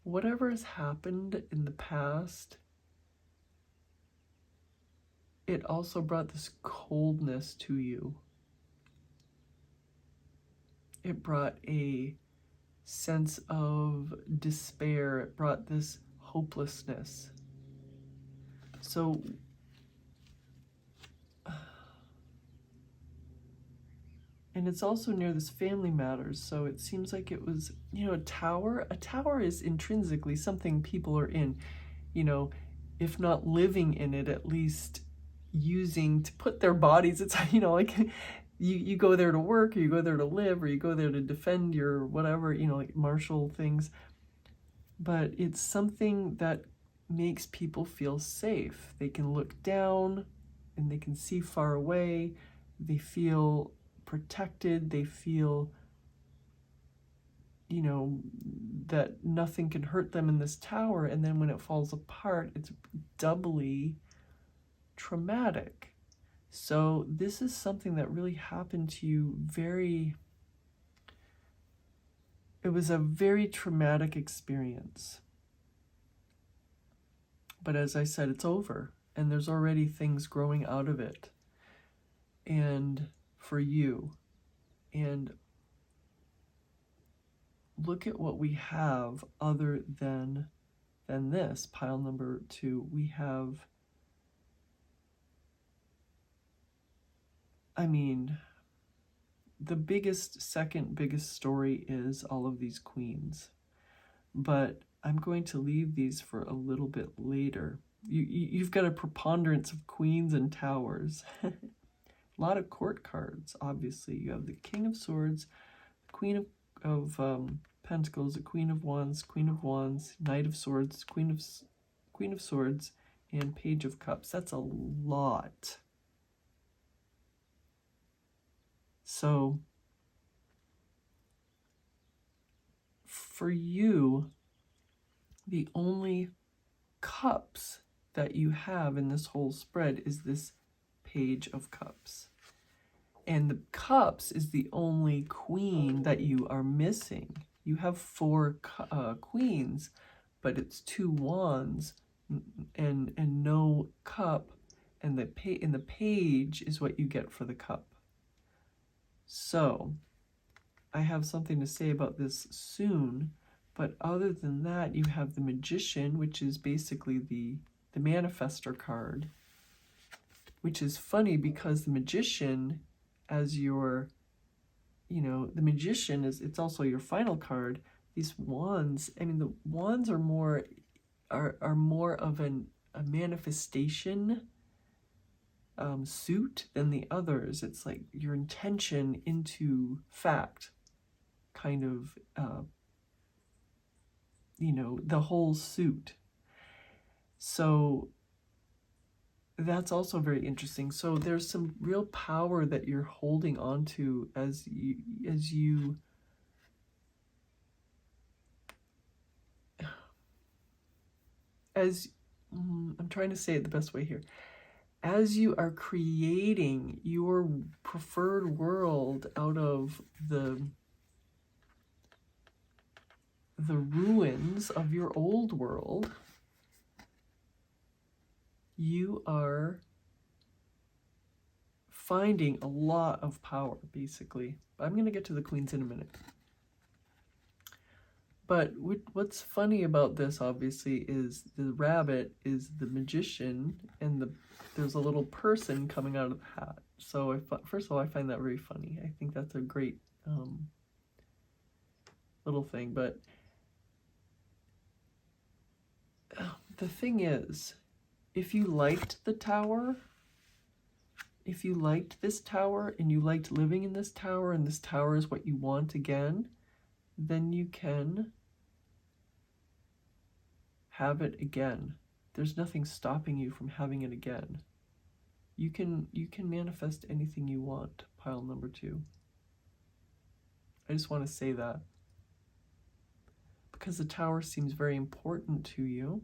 Whatever has happened in the past, it also brought this coldness to you. It brought a sense of despair. It brought this hopelessness. So and it's also near this family matters. So it seems like it was, a tower. A tower is intrinsically something people are in, if not living in it, at least using to put their bodies. It's, like you go there to work, or you go there to live, or you go there to defend your whatever, like martial things. But it's something that makes people feel safe. They can look down and they can see far away. They feel protected. They feel, that nothing can hurt them in this tower. And then when it falls apart, it's doubly traumatic. So this is something that really happened to you it was a very traumatic experience. But as I said, it's over, and there's already things growing out of it. And for you, and look at what we have other than this, pile number 2. We have, the second biggest story is all of these queens. But I'm going to leave these for a little bit later. You've got a preponderance of queens and towers. A lot of court cards, obviously. You have the King of Swords, the Queen of Pentacles, the Queen of Wands, Knight of Swords, Queen of Swords, and Page of Cups. That's a lot. So for you, the only cups that you have in this whole spread is this Page of Cups. And the cups is the only queen that you are missing. You have 4 queens, but it's 2 wands and no cup. And the page is what you get for the cup. So I have something to say about this soon. But other than that, you have the Magician, which is basically the manifestor card, which is funny because the Magician, as your, the Magician it's also your final card. These wands, the wands are more of a manifestation suit than the others. It's like your intention into fact, kind of, the whole suit. So that's also very interesting. So there's some real power that you're holding on to as you I'm trying to say it the best way here. As you are creating your preferred world out of the ruins of your old world, you are finding a lot of power, basically. I'm going to get to the queens in a minute. But what's funny about this, obviously, is the rabbit is the magician, and there's a little person coming out of the hat. So first of all, I find that very funny. I think that's a great little thing. But the thing is, if you liked the tower, if you liked this tower and you liked living in this tower and this tower is what you want again, then you can have it again. There's nothing stopping you from having it again. You can manifest anything you want, pile number 2. I just want to say that. Because the tower seems very important to you,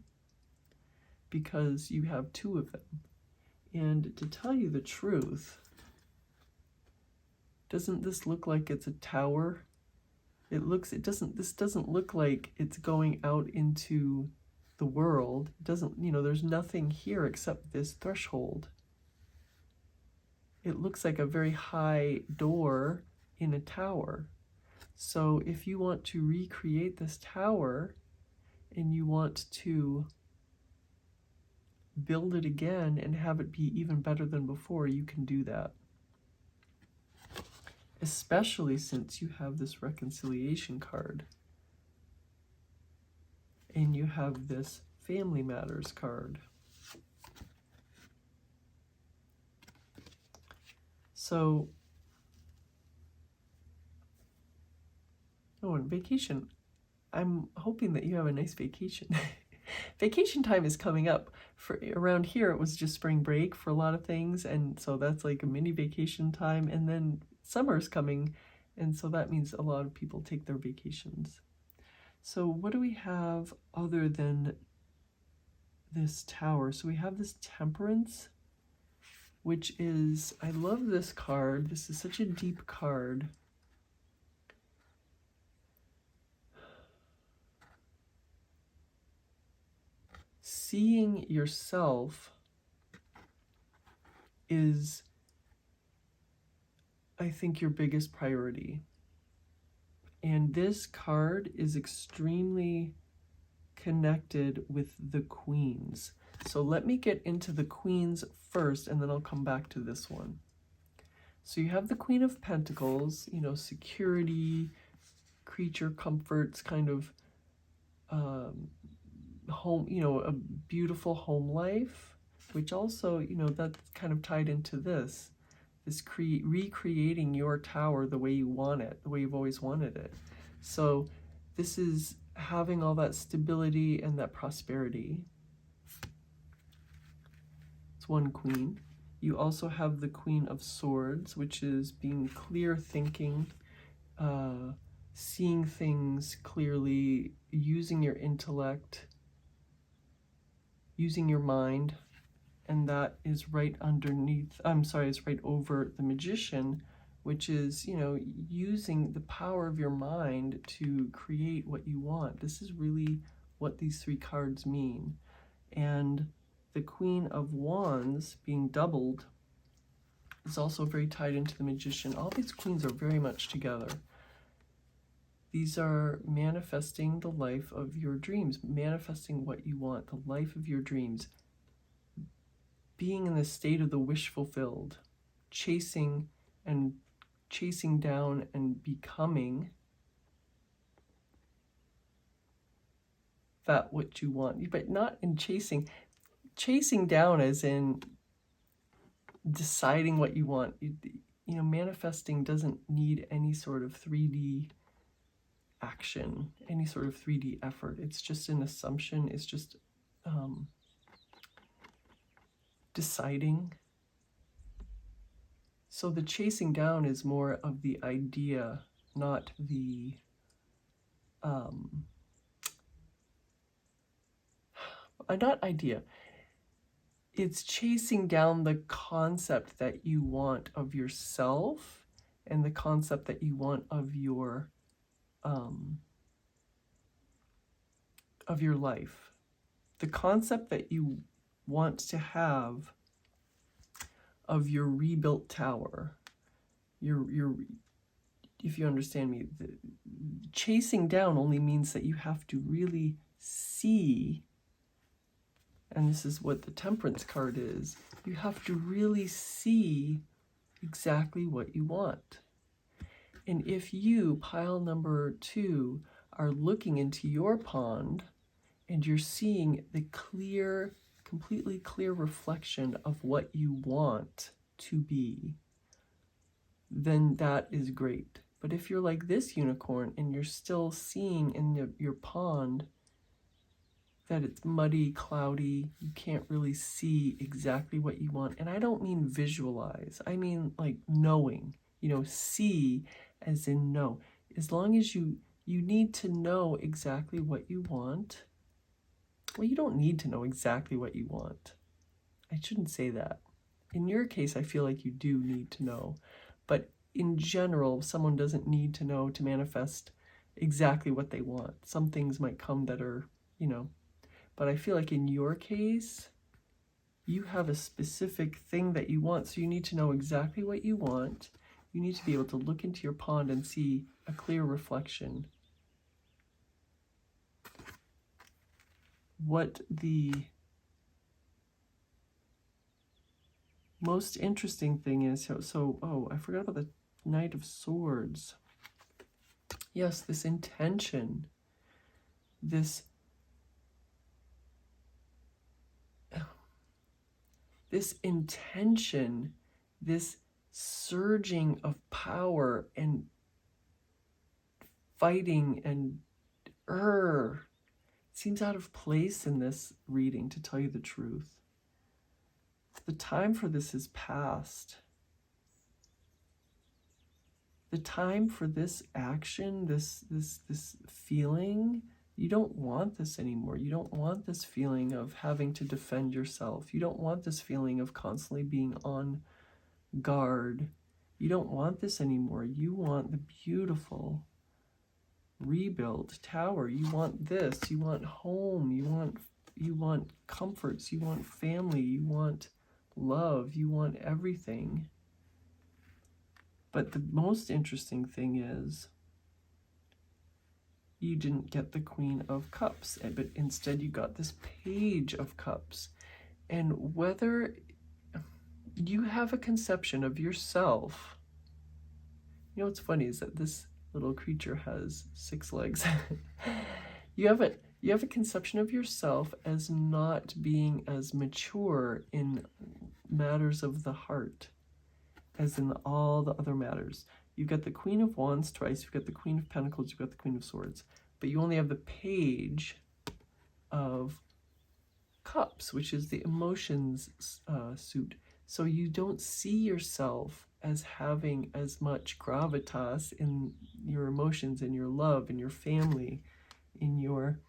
because you have 2 of them. And to tell you the truth, doesn't this look like it's a tower? This doesn't look like it's going out into the world. It doesn't, there's nothing here except this threshold. It looks like a very high door in a tower. So if you want to recreate this tower and you want to build it again and have it be even better than before, you can do that. Especially since you have this reconciliation card. And you have this Family Matters card. So, and vacation. I'm hoping that you have a nice vacation. Vacation time is coming up. For around here, it was just spring break for a lot of things, and so that's like a mini vacation time, and then summer's coming, and so that means a lot of people take their vacations. So what do we have other than this tower? So we have this Temperance, which is, I love this card. This is such a deep card. Seeing yourself is, I think, your biggest priority. And this card is extremely connected with the Queens. So let me get into the Queens first, and then I'll come back to this one. So you have the Queen of Pentacles, security, creature comforts, kind of home, a beautiful home life, which also, that's kind of tied into this recreating your tower the way you want it, the way you've always wanted it. So this is having all that stability and that prosperity. It's one queen. You also have the Queen of Swords, which is being clear thinking, seeing things clearly, using your intellect, using your mind, and that is right underneath, it's right over the Magician, which is, using the power of your mind to create what you want. This is really what these 3 cards mean. And the Queen of Wands being doubled is also very tied into the Magician. All these queens are very much together. These are manifesting the life of your dreams, manifesting what you want, the life of your dreams, being in the state of the wish fulfilled, chasing down and becoming that what you want, but not in chasing down as in deciding what you want. Manifesting doesn't need any sort of 3D action, any sort of 3D effort. It's just an assumption. It's just deciding. So the chasing down is more of the idea, not the not idea. It's chasing down the concept that you want of yourself and the concept that you want of your life. The concept that you want to have of your rebuilt tower, your if you understand me, the chasing down only means that you have to really see, and this is what the Temperance card is, you have to really see exactly what you want. And if you, pile number 2, are looking into your pond and you're seeing the clear, completely clear reflection of what you want to be, then that is great. But if you're like this unicorn and you're still seeing in your pond that it's muddy, cloudy, you can't really see exactly what you want. And I don't mean visualize, I mean like knowing, see as in know. As long as you need to know exactly what you want. Well, you don't need to know exactly what you want. I shouldn't say that. In your case, I feel like you do need to know. But in general, someone doesn't need to know to manifest exactly what they want. Some things might come that are, but I feel like in your case, you have a specific thing that you want. So you need to know exactly what you want. You need to be able to look into your pond and see a clear reflection. What the most interesting thing is, I forgot about the Knight of Swords. Yes, this intention, this intention, this surging of power and fighting and seems out of place in this reading, to tell you the truth. The time for this is past. The time for this action, this feeling, you don't want this anymore. You don't want this feeling of having to defend yourself. You don't want this feeling of constantly being on guard. You don't want this anymore. You want the beautiful rebuilt tower. You want this. You want home. You want comforts. You want family. You want love. You want everything. But the most interesting thing is you didn't get the Queen of Cups, but instead you got this Page of Cups. And whether you have a conception of yourself, what's funny is that this little creature has 6 legs. You have a conception of yourself as not being as mature in matters of the heart as in all the other matters. You've got the Queen of Wands twice, you've got the Queen of Pentacles, you've got the Queen of Swords, but you only have the Page of Cups, which is the emotions suit. So you don't see yourself as having as much gravitas in your emotions, in your love, in your family, in your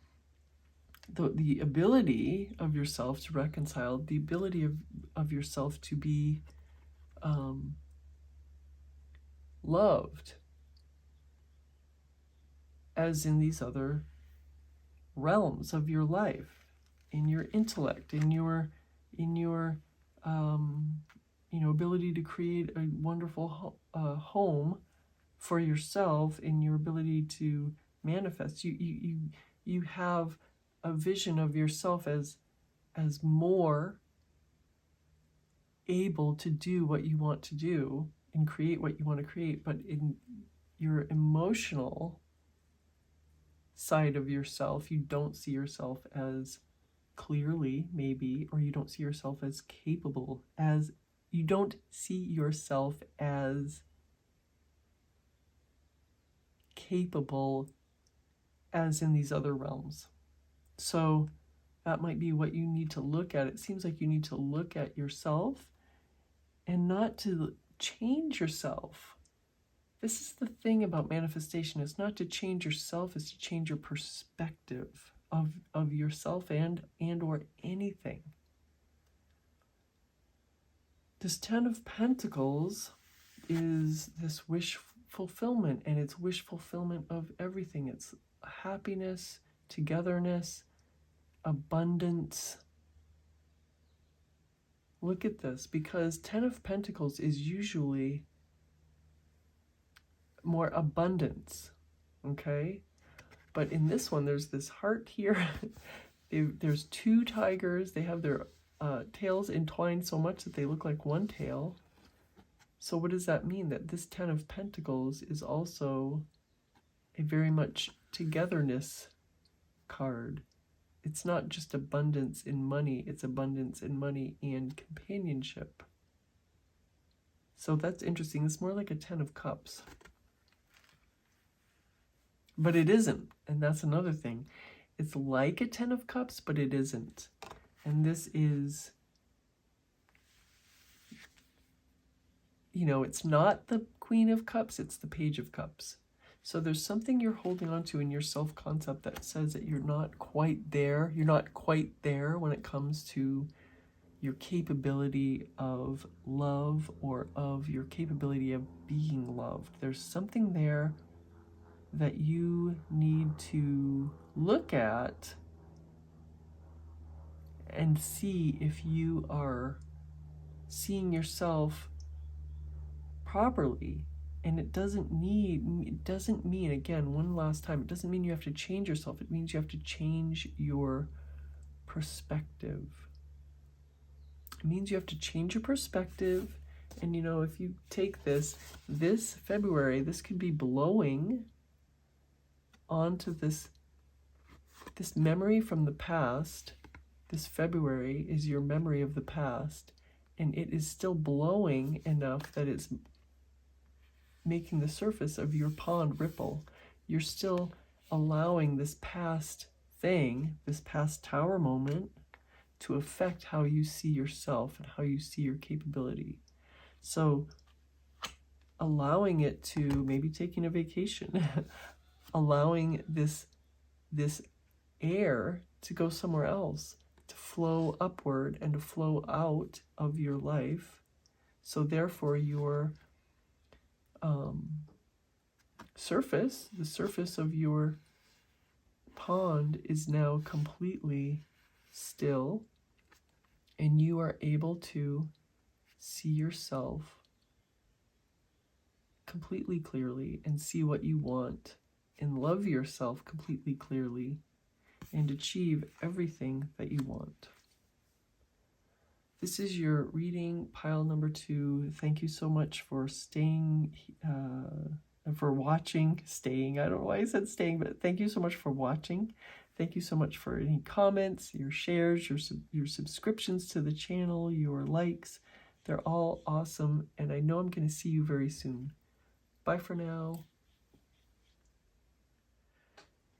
the ability of yourself to reconcile, the ability of yourself to be loved, as in these other realms of your life, in your intellect, in your ability to create a wonderful home for yourself, in your ability to manifest. You have a vision of yourself as more able to do what you want to do and create what you want to create, but in your emotional side of yourself, you don't see yourself as clearly, maybe, or you don't see yourself as capable, as you don't see yourself as capable as in these other realms. So That might be what you need to look at. It seems like you need to look at yourself and not to change yourself. This is the thing about manifestation. It's not to change yourself, it's to change your perspective of yourself and or anything. This Ten of Pentacles is this wish fulfillment, and it's wish fulfillment of everything. It's happiness, togetherness, abundance. Look at this, because Ten of Pentacles is usually more abundance, okay? But in this one, there's this heart here. There's two tigers. They have their tails entwined so much that they look like one tail. So what does that mean? That this Ten of Pentacles is also a very much togetherness card. It's not just abundance in money, it's abundance in money and companionship. So that's interesting. It's more like a Ten of Cups. But it isn't, and that's another thing. It's like a Ten of Cups, but it isn't. And this is, you know, it's not the Queen of Cups, it's the Page of Cups. So there's something you're holding on to in your self-concept that says that you're not quite there. You're not quite there when it comes to your capability of love or of your capability of being loved. There's something there that you need to look at and see if you are seeing yourself properly. And it doesn't mean, again, one last time, it doesn't mean you have to change yourself. It means you have to change your perspective. It means you have to change your perspective. And you know, if you take this February, this could be blowing onto this memory from the past. This February is your memory of the past, and it is still blowing enough that it's making the surface of your pond ripple. You're still allowing this past thing, this past tower moment, to affect how you see yourself and how you see your capability. So allowing it to, maybe taking a vacation, allowing this air to go somewhere else, to flow upward and to flow out of your life. So therefore your surface, the surface of your pond is now completely still, and you are able to see yourself completely clearly and see what you want and love yourself completely clearly and achieve everything that you want. This is your reading, pile number 2. Thank you so much for staying, for watching, staying. I don't know why I said staying, but thank you so much for watching. Thank you so much for any comments, your shares, your subscriptions to the channel, your likes. They're all awesome, and I know I'm going to see you very soon. Bye for now.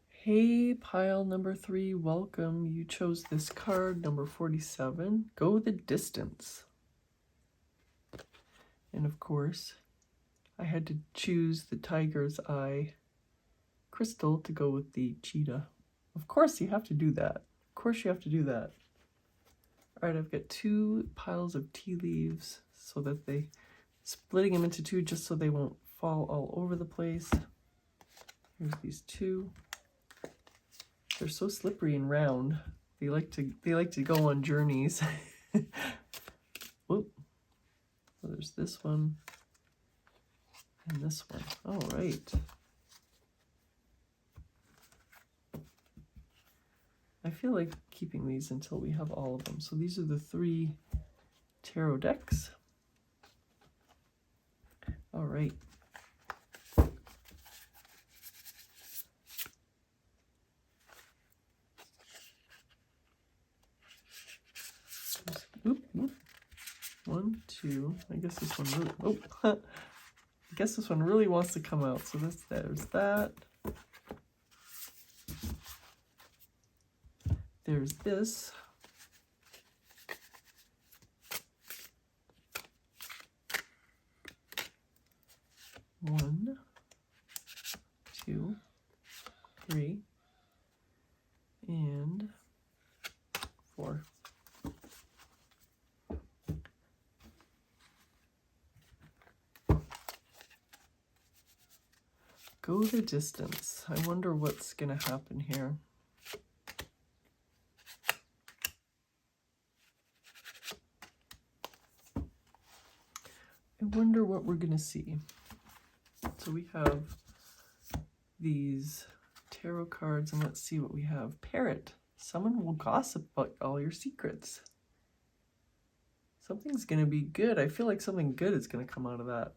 Hey, pile number 3, welcome. You chose this card, number 47. Go the distance. And of course, I had to choose the tiger's eye crystal to go with the cheetah. Of course you have to do that. Of course you have to do that. All right, I've got 2 piles of tea leaves so that splitting them into 2 just so they won't fall all over the place. Here's these 2. They're so slippery and round. They like to go on journeys. Whoop. So there's this one and this one. All right. I feel like keeping these until we have all of them. So these are the 3 tarot decks. All right. Oop, oop. 1, 2. I guess this one really. Oh, I guess this one really wants to come out. So there's that. there's this. One, two, three, and four. Go the distance. I wonder what's going to happen here. I wonder what we're going to see. So we have these tarot cards, and let's see what we have. Parrot. Someone will gossip about all your secrets. Something's going to be good. I feel like something good is going to come out of that.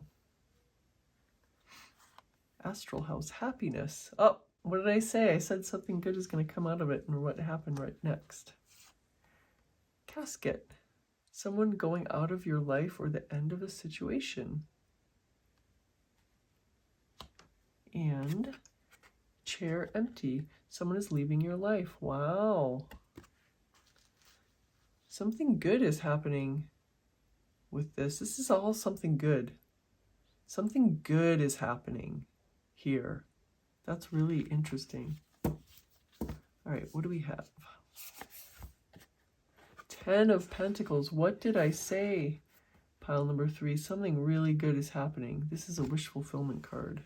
Astral house, happiness. Oh, what did I say? I said something good is going to come out of it, and what happened right next? Casket. Someone going out of your life or the end of a situation. And chair empty. Someone is leaving your life. Wow. Something good is happening with this. This is all something good. Something good is happening here. That's really interesting. All right, what do we have? 10 of Pentacles. What did I say? Pile number 3. Something really good is happening. This is a wish fulfillment card.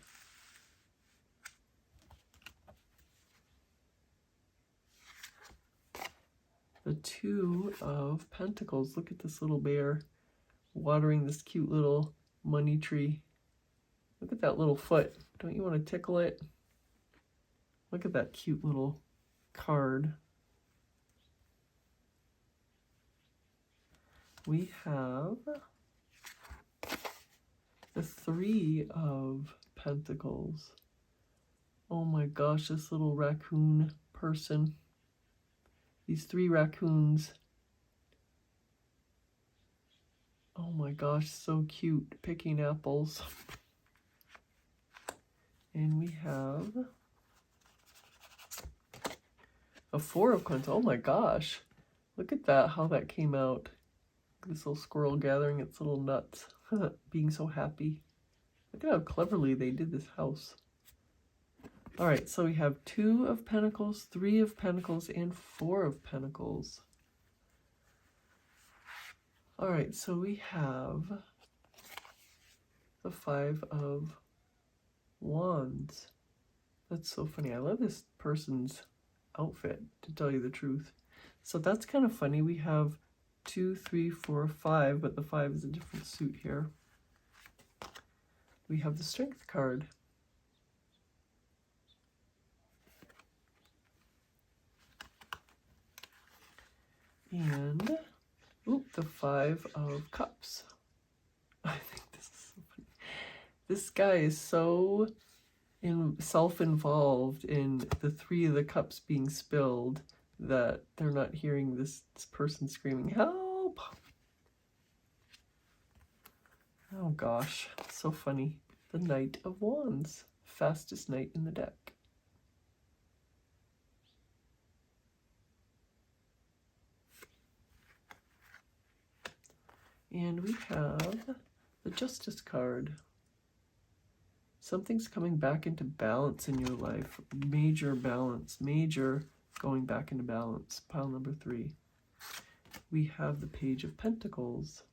The 2 of Pentacles. Look at this little bear watering this cute little money tree. Look at that little foot. Don't you want to tickle it? Look at that cute little card. We have the 3 of Pentacles. Oh my gosh, this little raccoon person. These 3 raccoons. Oh my gosh, so cute, picking apples. And we have a 4 of Coins. Oh my gosh, look at that, how that came out. This little squirrel gathering its little nuts, being so happy. Look at how cleverly they did this house. All right, so we have 2 of Pentacles, 3 of Pentacles, and 4 of Pentacles. All right, so we have the 5 of Wands. That's so funny. I love this person's outfit, to tell you the truth. So that's kind of funny. We have 2, 3, 4, 5, but the 5 is a different suit here. We have the Strength card. And the 5 of Cups. I think this is so funny. This guy is so self-involved in the 3 of the cups being spilled that they're not hearing this person screaming, "Help!" Oh gosh, so funny. The Knight of Wands, fastest knight in the deck. And we have the Justice card. Something's coming back into balance in your life. Major balance, major going back into balance. Pile number 3. We have the Page of Pentacles.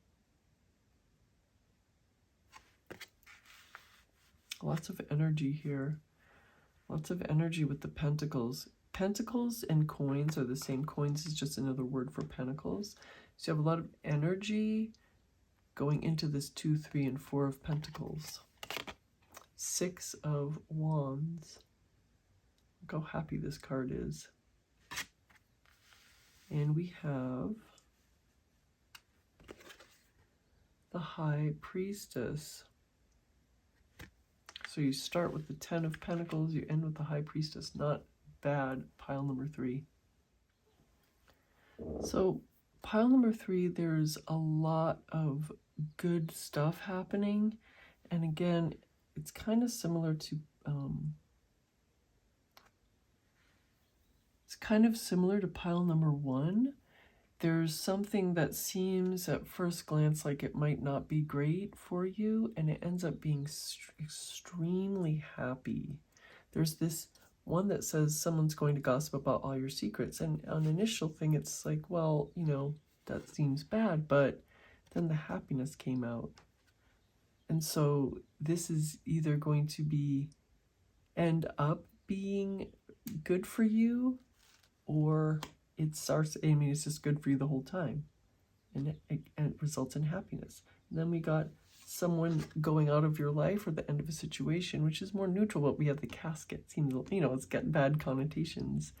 Lots of energy here. Lots of energy with the Pentacles. Pentacles and coins are the same. Coins is just another word for pentacles. So you have a lot of energy going into this 2, 3, and 4 of Pentacles. 6 of Wands. Look how happy this card is. And we have the High Priestess. So you start with the 10 of Pentacles, you end with the High Priestess. Not bad. Pile number 3. So pile number 3, there's a lot of good stuff happening. And again, it's kind of similar to kind of similar to pile number 1. There's something that seems at first glance like it might not be great for you, and it ends up being extremely happy. There's this one that says someone's going to gossip about all your secrets, and on initial thing it's like, well, that seems bad, but then the happiness came out. And so this is either going to end up being good for you, or it's just good for you the whole time, and it results in happiness. And then we got someone going out of your life, or the end of a situation, which is more neutral, but we have the casket. Seems, it's got bad connotations.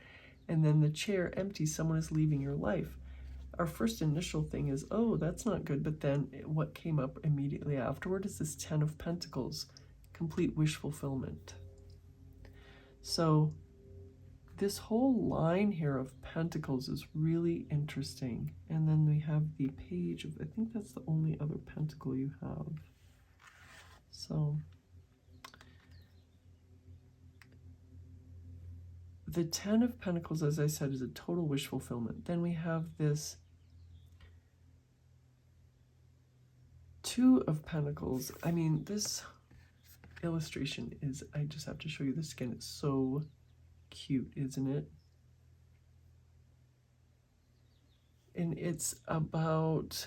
And then the chair empty, someone is leaving your life. Our first initial thing is, oh, that's not good, but then what came up immediately afterward is this 10 of Pentacles, complete wish fulfillment. So this whole line here of Pentacles is really interesting. And then we have the Page of, I think that's the only other Pentacle you have. So the 10 of Pentacles, as I said, is a total wish fulfillment. Then we have this 2 of Pentacles. I mean, this illustration is, I just have to show you this again. It's so cute, isn't it? And it's about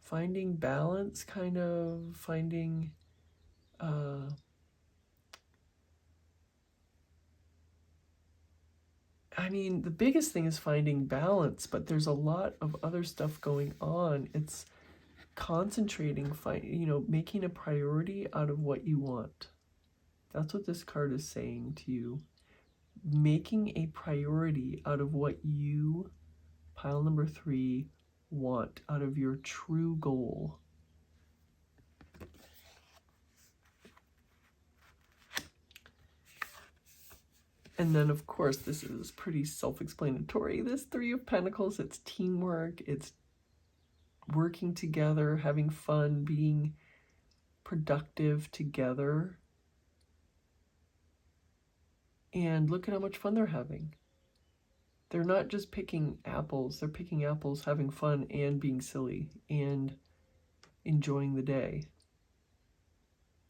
finding balance, kind of finding I mean, the biggest thing is finding balance, but there's a lot of other stuff going on. It's concentrating, making a priority out of what you want. That's what this card is saying to you. Making a priority out of what you, pile number 3, want, out of your true goal. And then, of course, this is pretty self-explanatory. This 3 of Pentacles, it's teamwork, it's working together, having fun, being productive together. And look at how much fun they're having. They're not just picking apples. They're picking apples, having fun, and being silly, and enjoying the day.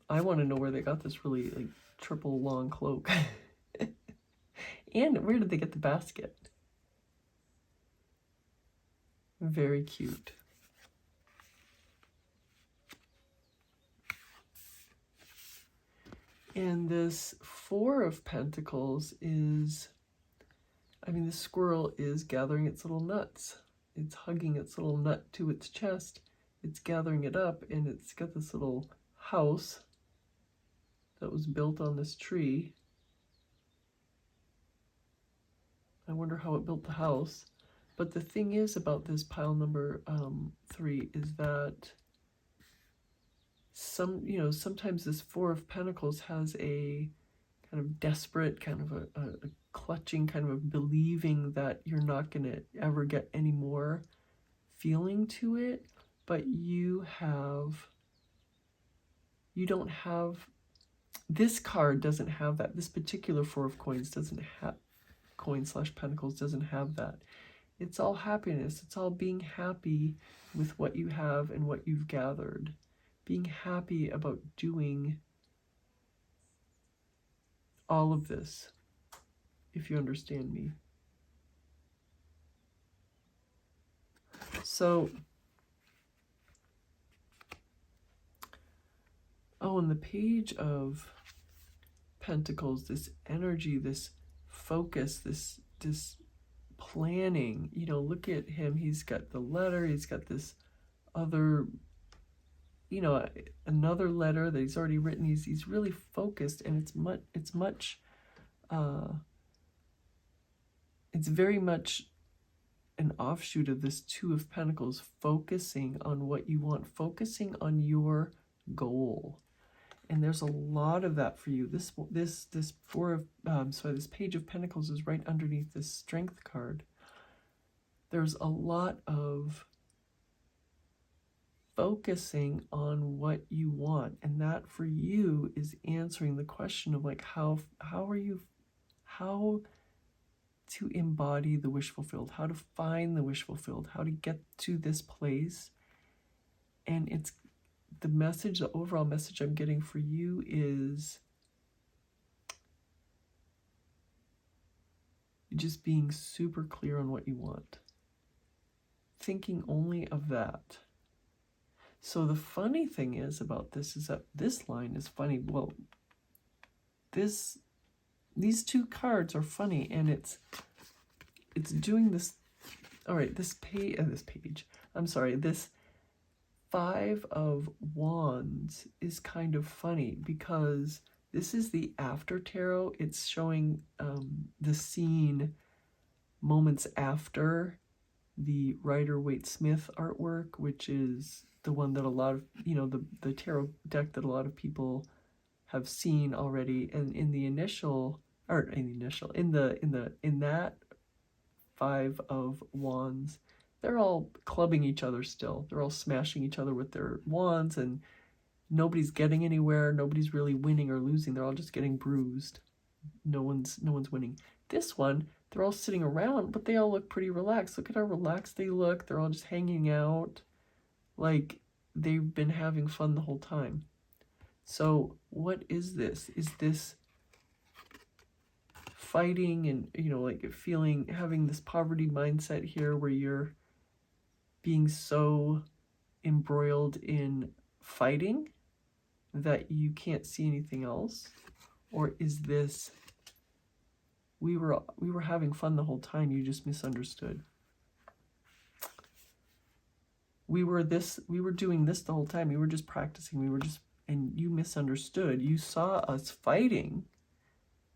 I want to know where they got this really, triple long cloak. And where did they get the basket? Very cute. And this 4 of Pentacles is, the squirrel is gathering its little nuts. It's hugging its little nut to its chest. It's gathering it up, and it's got this little house that was built on this tree. I wonder how it built the house. But the thing is about this pile number 3 is that sometimes this 4 of Pentacles has a kind of desperate, kind of a clutching, kind of a believing that you're not going to ever get any more feeling to it, but this card doesn't have that. This particular 4 of coins doesn't have, coin/pentacles doesn't have that. It's all happiness. It's all being happy with what you have and what you've gathered. Being happy about doing all of this, if you understand me. So, and the Page of Pentacles, this energy, this focus, this planning, look at him. He's got the letter, he's got this other, another letter that he's already written. He's really focused, and it's very much an offshoot of this 2 of Pentacles, focusing on what you want, focusing on your goal. And there's a lot of that for you. This Page of Pentacles is right underneath this Strength card. There's a lot of focusing on what you want, and that for you is answering the question of how how to embody the wish fulfilled, how to find the wish fulfilled, how to get to this place. And it's the message, the overall message I'm getting for you is just being super clear on what you want. Thinking only of that. So the funny thing is about this is that this line is funny. Well, these two cards are funny, and it's doing this. All right, this Five of Wands is kind of funny because this is the after tarot. It's showing the scene moments after the Rider-Waite-Smith artwork, which is the one that a lot of, the tarot deck that a lot of people have seen already. And in that Five of Wands, they're all clubbing each other still. They're all smashing each other with their wands, and nobody's getting anywhere. Nobody's really winning or losing. They're all just getting bruised. No one's winning. This one, they're all sitting around, but they all look pretty relaxed. Look at how relaxed they look. They're all just hanging out. Like they've been having fun the whole time. So what is this? Is this fighting and, having this poverty mindset here where you're being so embroiled in fighting that you can't see anything else? Or is this, we were having fun the whole time, you just misunderstood. We were doing this the whole time, we were just practicing, and you misunderstood. You saw us fighting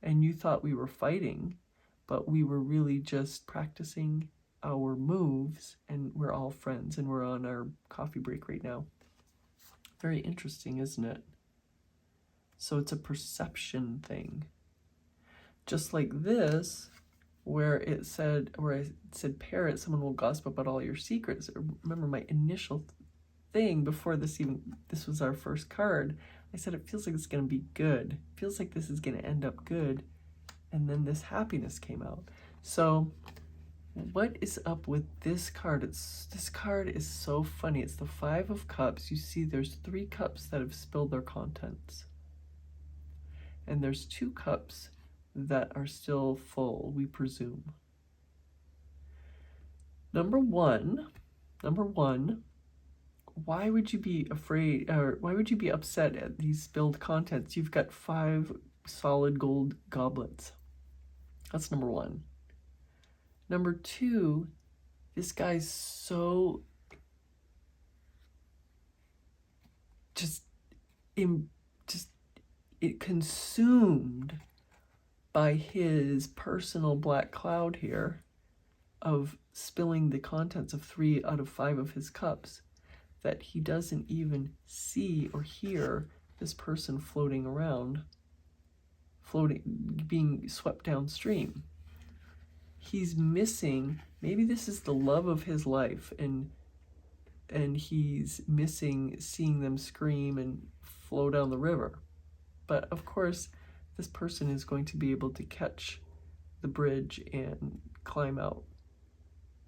and you thought we were fighting, but we were really just practicing our moves, and we're all friends, and we're on our coffee break right now. Very interesting, isn't it? So it's a perception thing. Just like this, where I said, parrot, someone will gossip about all your secrets. Remember my initial thing before this was our first card. I said, it feels like it's going to be good. It feels like this is going to end up good. And then this happiness came out. So what is up with this card? This card is so funny. It's the Five of Cups. You see there's 3 cups that have spilled their contents. And there's 2 cups that are still full, we presume. Number one, why would you be afraid, or why would you be upset at these spilled contents? You've got 5 solid gold goblets. That's number 1. Number 2, this guy's so consumed by his personal black cloud here of spilling the contents of 3 out of 5 of his cups that he doesn't even see or hear this person floating around, being swept downstream. He's missing, maybe this is the love of his life, and he's missing seeing them scream and flow down the river. But of course, this person is going to be able to catch the bridge and climb out.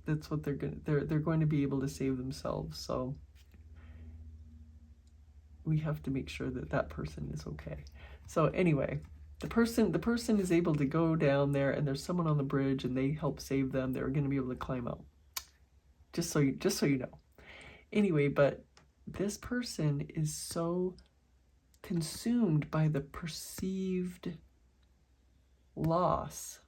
That's what they're going to be able to save themselves. So we have to make sure that that person is okay. So anyway, the person is able to go down there, and there's someone on the bridge, and they help save them. They're going to be able to climb out. Just so you know. Anyway, but this person is so consumed by the perceived loss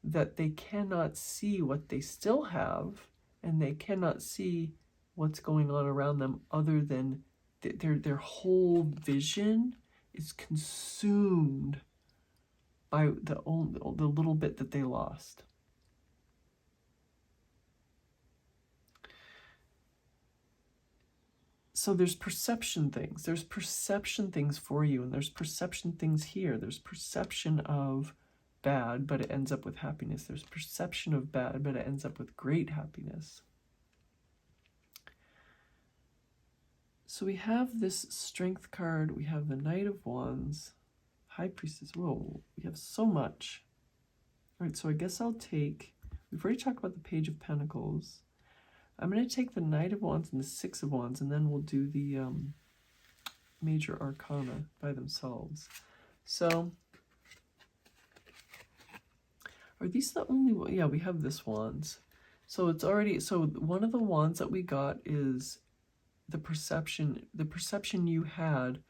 that they cannot see what they still have, and they cannot see what's going on around them other than their whole vision is consumed by the little bit that they lost. So there's perception things. There's perception things for you, and there's perception things here. There's perception of bad, but it ends up with happiness. There's perception of bad, but it ends up with great happiness. So we have this Strength card. We have the Knight of Wands. High Priestess. Whoa, we have so much. All right, so I guess I'll take, we've already talked about the Page of Pentacles. I'm going to take the Knight of Wands and the Six of Wands, and then we'll do the Major Arcana by themselves. So, are these the only, yeah, we have this Wands. So it's already, so one of the Wands that we got is the perception you had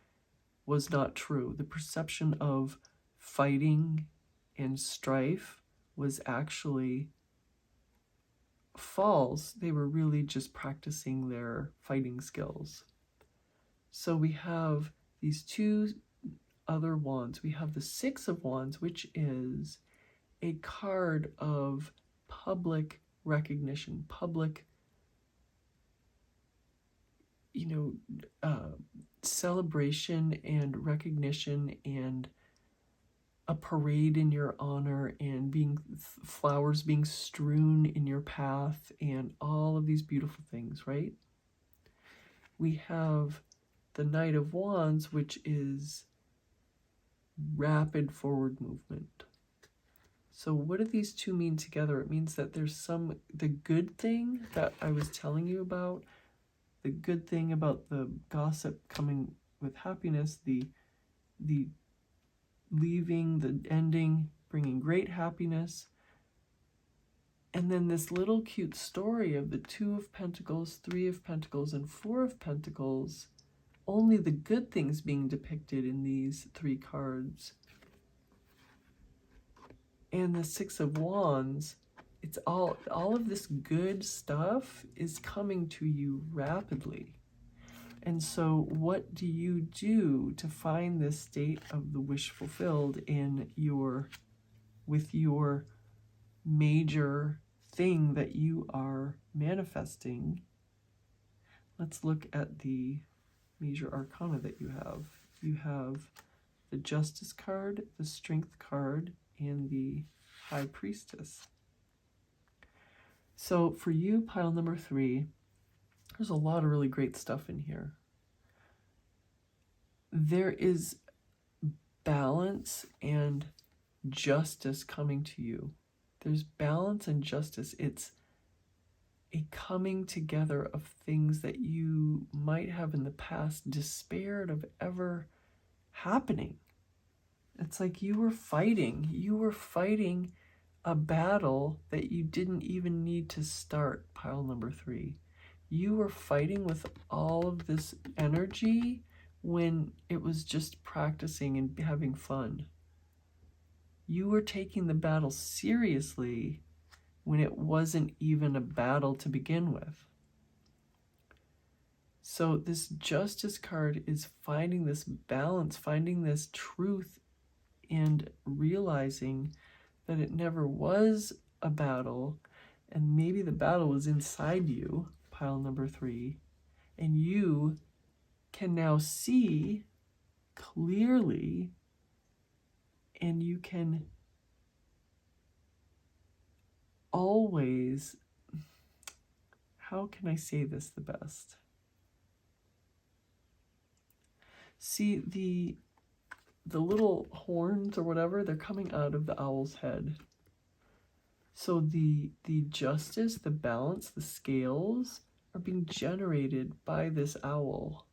was not true. The perception of fighting and strife was actually false. They were really just practicing their fighting skills. So we have these two other wands. We have the Six of Wands, which is a card of public recognition, public, celebration and recognition, and a parade in your honor, and flowers being strewn in your path, and all of these beautiful things, right? We have the Knight of Wands, which is rapid forward movement. So what do these two mean together? It means that there's the good thing that I was telling you about, the good thing about the gossip coming with happiness, the leaving, the ending, bringing great happiness. And then this little cute story of the Two of Pentacles, Three of Pentacles, and Four of Pentacles, only the good things being depicted in these three cards. And the Six of Wands, it's all of this good stuff is coming to you rapidly. And so what do you do to find this state of the wish fulfilled with your major thing that you are manifesting? Let's look at the major arcana that you have. You have the Justice card, the Strength card, and the High Priestess. So for you, pile number 3, there's a lot of really great stuff in here. There is balance and justice coming to you. There's balance and justice. It's a coming together of things that you might have in the past despaired of ever happening. It's like you were fighting a battle that you didn't even need to start, pile number 3. You were fighting with all of this energy when it was just practicing and having fun. You were taking the battle seriously when it wasn't even a battle to begin with. So this Justice card is finding this balance, finding this truth, and realizing that it never was a battle, and maybe the battle was inside you, pile number 3, and you can now see clearly, and you can always, how can I say this the best? See the little horns or whatever, they're coming out of the owl's head. So the justice, the balance, the scales are being generated by this owl,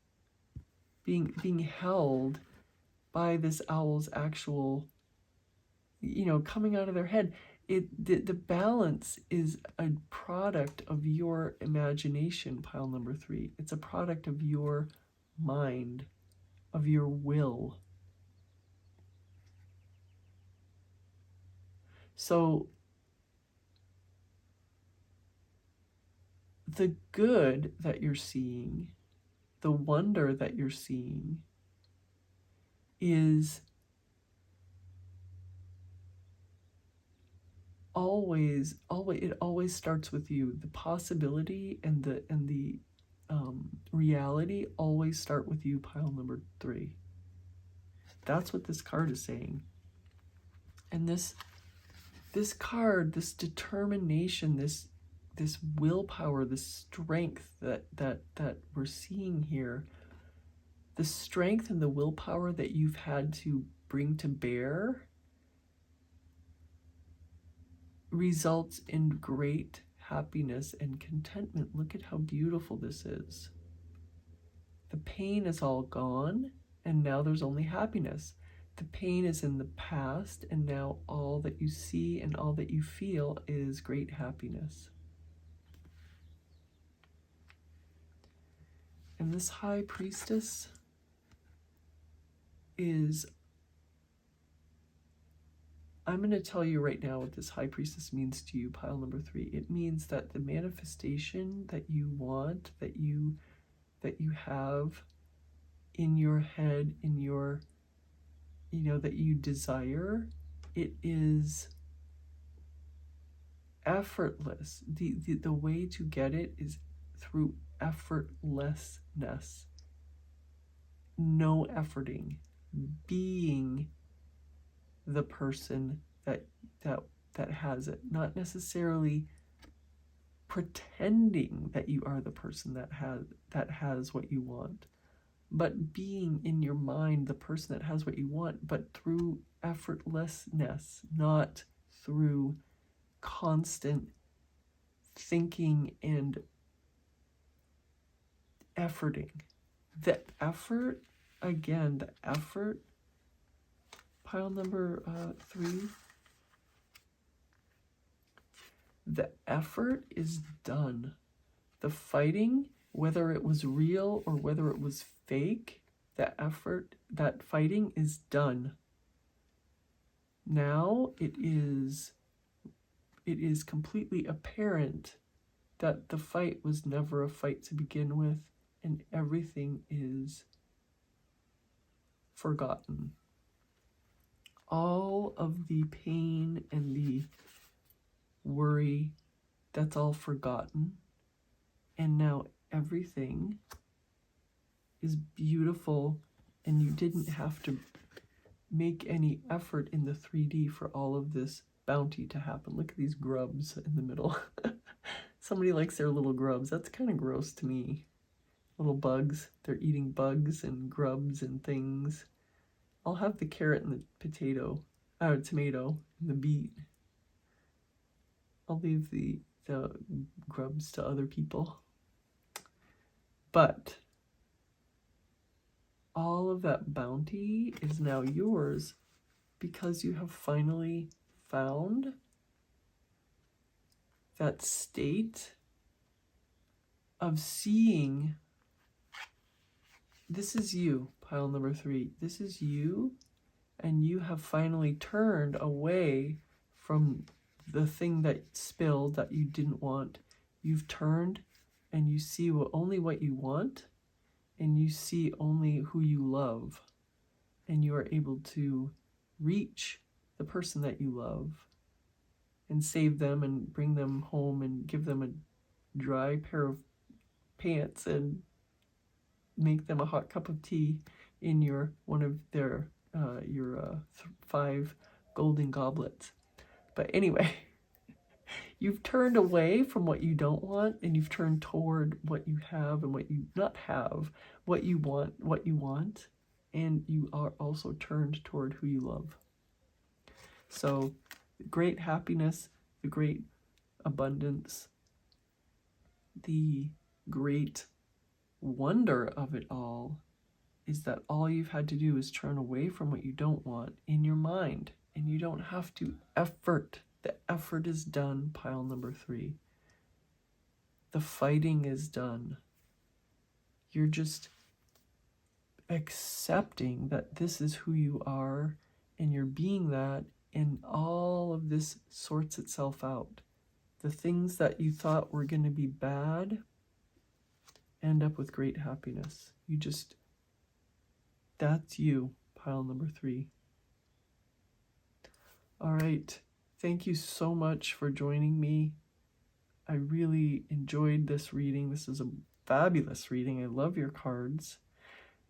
being held by this owl's actual, coming out of their head. The balance is a product of your imagination, pile number 3. It's a product of your mind, of your will. So the good that you're seeing, the wonder that you're seeing, is it always starts with you. The possibility and the reality always start with you, pile number 3. That's what this card is saying. And this card, this determination, this willpower, this strength that we're seeing here, the strength and the willpower that you've had to bring to bear results in great happiness and contentment. Look at how beautiful this is. The pain is all gone, and now there's only happiness. The pain is in the past, and now all that you see and all that you feel is great happiness. And this High Priestess is, I'm going to tell you right now what this High Priestess means to you, pile number 3. It means that the manifestation that you want, that you have in your head, in your, that you desire, it is effortless. The way to get it is through effortlessness. No efforting. Being the person that has it. Not necessarily pretending that you are the person that has what you want, but being in your mind the person that has what you want, but through effortlessness, not through constant thinking and efforting. The effort, again, the effort, pile number 3, the effort is done. The fighting, whether it was real or whether it was fake, the effort, that fighting is done. Now it is completely apparent that the fight was never a fight to begin with, and everything is forgotten. All of the pain and the worry, that's all forgotten. And now everything is beautiful, and you didn't have to make any effort in the 3D for all of this bounty to happen. Look at these grubs in the middle. Somebody likes their little grubs. That's kind of gross to me. Little bugs. They're eating bugs and grubs and things. I'll have the carrot and the tomato and the beet. I'll leave the grubs to other people. But all of that bounty is now yours because you have finally found that state of seeing. This is you, pile number 3. This is you, and you have finally turned away from the thing that spilled that you didn't want. You've turned and you see only what you want, and you see only who you love, and you are able to reach the person that you love and save them and bring them home and give them a dry pair of pants and make them a hot cup of tea in one of their 5 golden goblets. But anyway, you've turned away from what you don't want, and you've turned toward what you have and what you not have, what you want, and you are also turned toward who you love. So great happiness, the great abundance, the great wonder of it all is that all you've had to do is turn away from what you don't want in your mind, and you don't have to effort. The effort is done, pile number 3. The fighting is done. You're just accepting that this is who you are, and you're being that, and all of this sorts itself out. The things that you thought were going to be bad end up with great happiness. That's you, pile number 3. All right. Thank you so much for joining me. I really enjoyed this reading. This is a fabulous reading. I love your cards.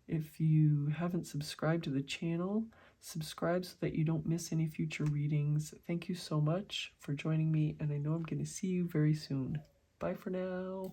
If you haven't subscribed to the channel, subscribe so that you don't miss any future readings. Thank you so much for joining me, and I know I'm going to see you very soon. Bye for now.